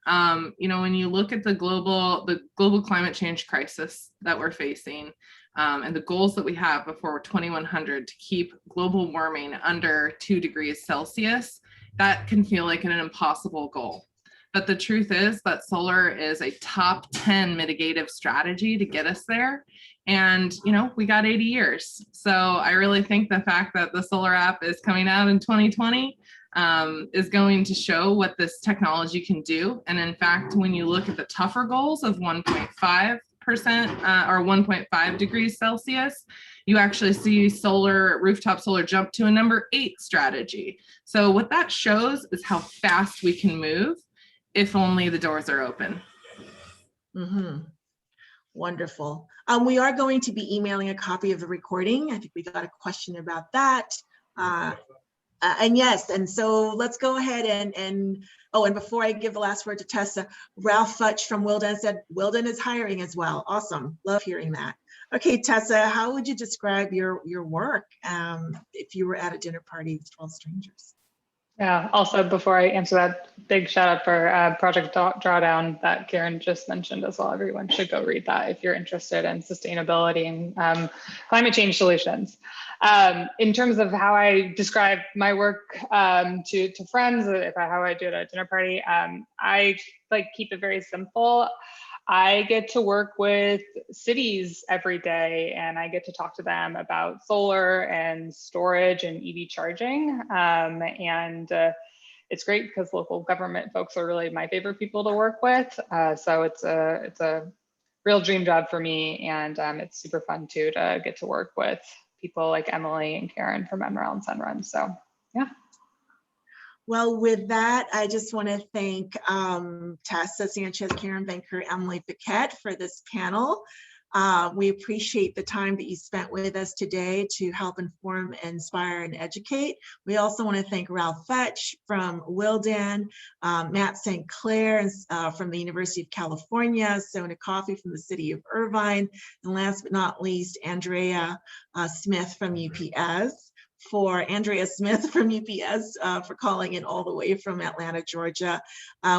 You know, when you look at the global climate change crisis that we're facing, and the goals that we have before 2100 to keep global warming under 2 degrees Celsius, that can feel like an impossible goal. But the truth is that solar is a top 10 mitigative strategy to get us there. And, you know, we got 80 years. So I really think the fact that the SolarAPP is coming out in 2020 is going to show what this technology can do. And in fact, when you look at the tougher goals of 1.5% or 1.5 degrees Celsius, you actually see rooftop solar jump to a number 8 strategy. So what that shows is how fast we can move if only the doors are open. Wonderful. We are going to be emailing a copy of the recording. I think we got a question about that. And yes, and so let's go ahead and before I give the last word to Tessa, Ralph Futch from Willdan said, Willdan is hiring as well. Awesome, love hearing that. Okay, Tessa, how would you describe your work if you were at a dinner party with 12 strangers? Yeah, also before I answer that, big shout out for Project Drawdown that Karen just mentioned as well. Everyone should go read that if you're interested in sustainability and climate change solutions. In terms of how I describe my work to friends, how I do it at a dinner party, I keep it very simple. I get to work with cities every day, and I get to talk to them about solar and storage and EV charging. It's great because local government folks are really my favorite people to work with. So it's a real dream job for me, and it's super fun too to get to work with people like Emily and Karen from NREL and SunRun. So yeah. Well, with that, I just want to thank Tessa Sanchez, Karen Banker, Emily Paquette for this panel. We appreciate the time that you spent with us today to help inform, inspire, and educate. We also want to thank Ralph Fetch from Willdan, Matt St. Clair from the University of California, Sona Coffee from the city of Irvine, and last but not least, Andrea Smith from UPS. Andrea Smith from UPS for calling in all the way from Atlanta, Georgia.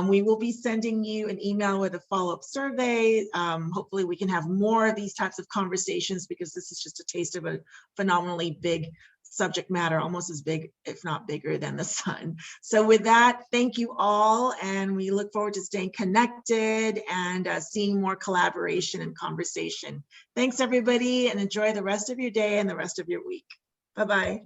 We will be sending you an email with a follow-up survey. Hopefully we can have more of these types of conversations, because this is just a taste of a phenomenally big subject matter, almost as big, if not bigger, than the sun. So with that, thank you all, and we look forward to staying connected and seeing more collaboration and conversation. Thanks everybody, and enjoy the rest of your day and the rest of your week. Bye-bye.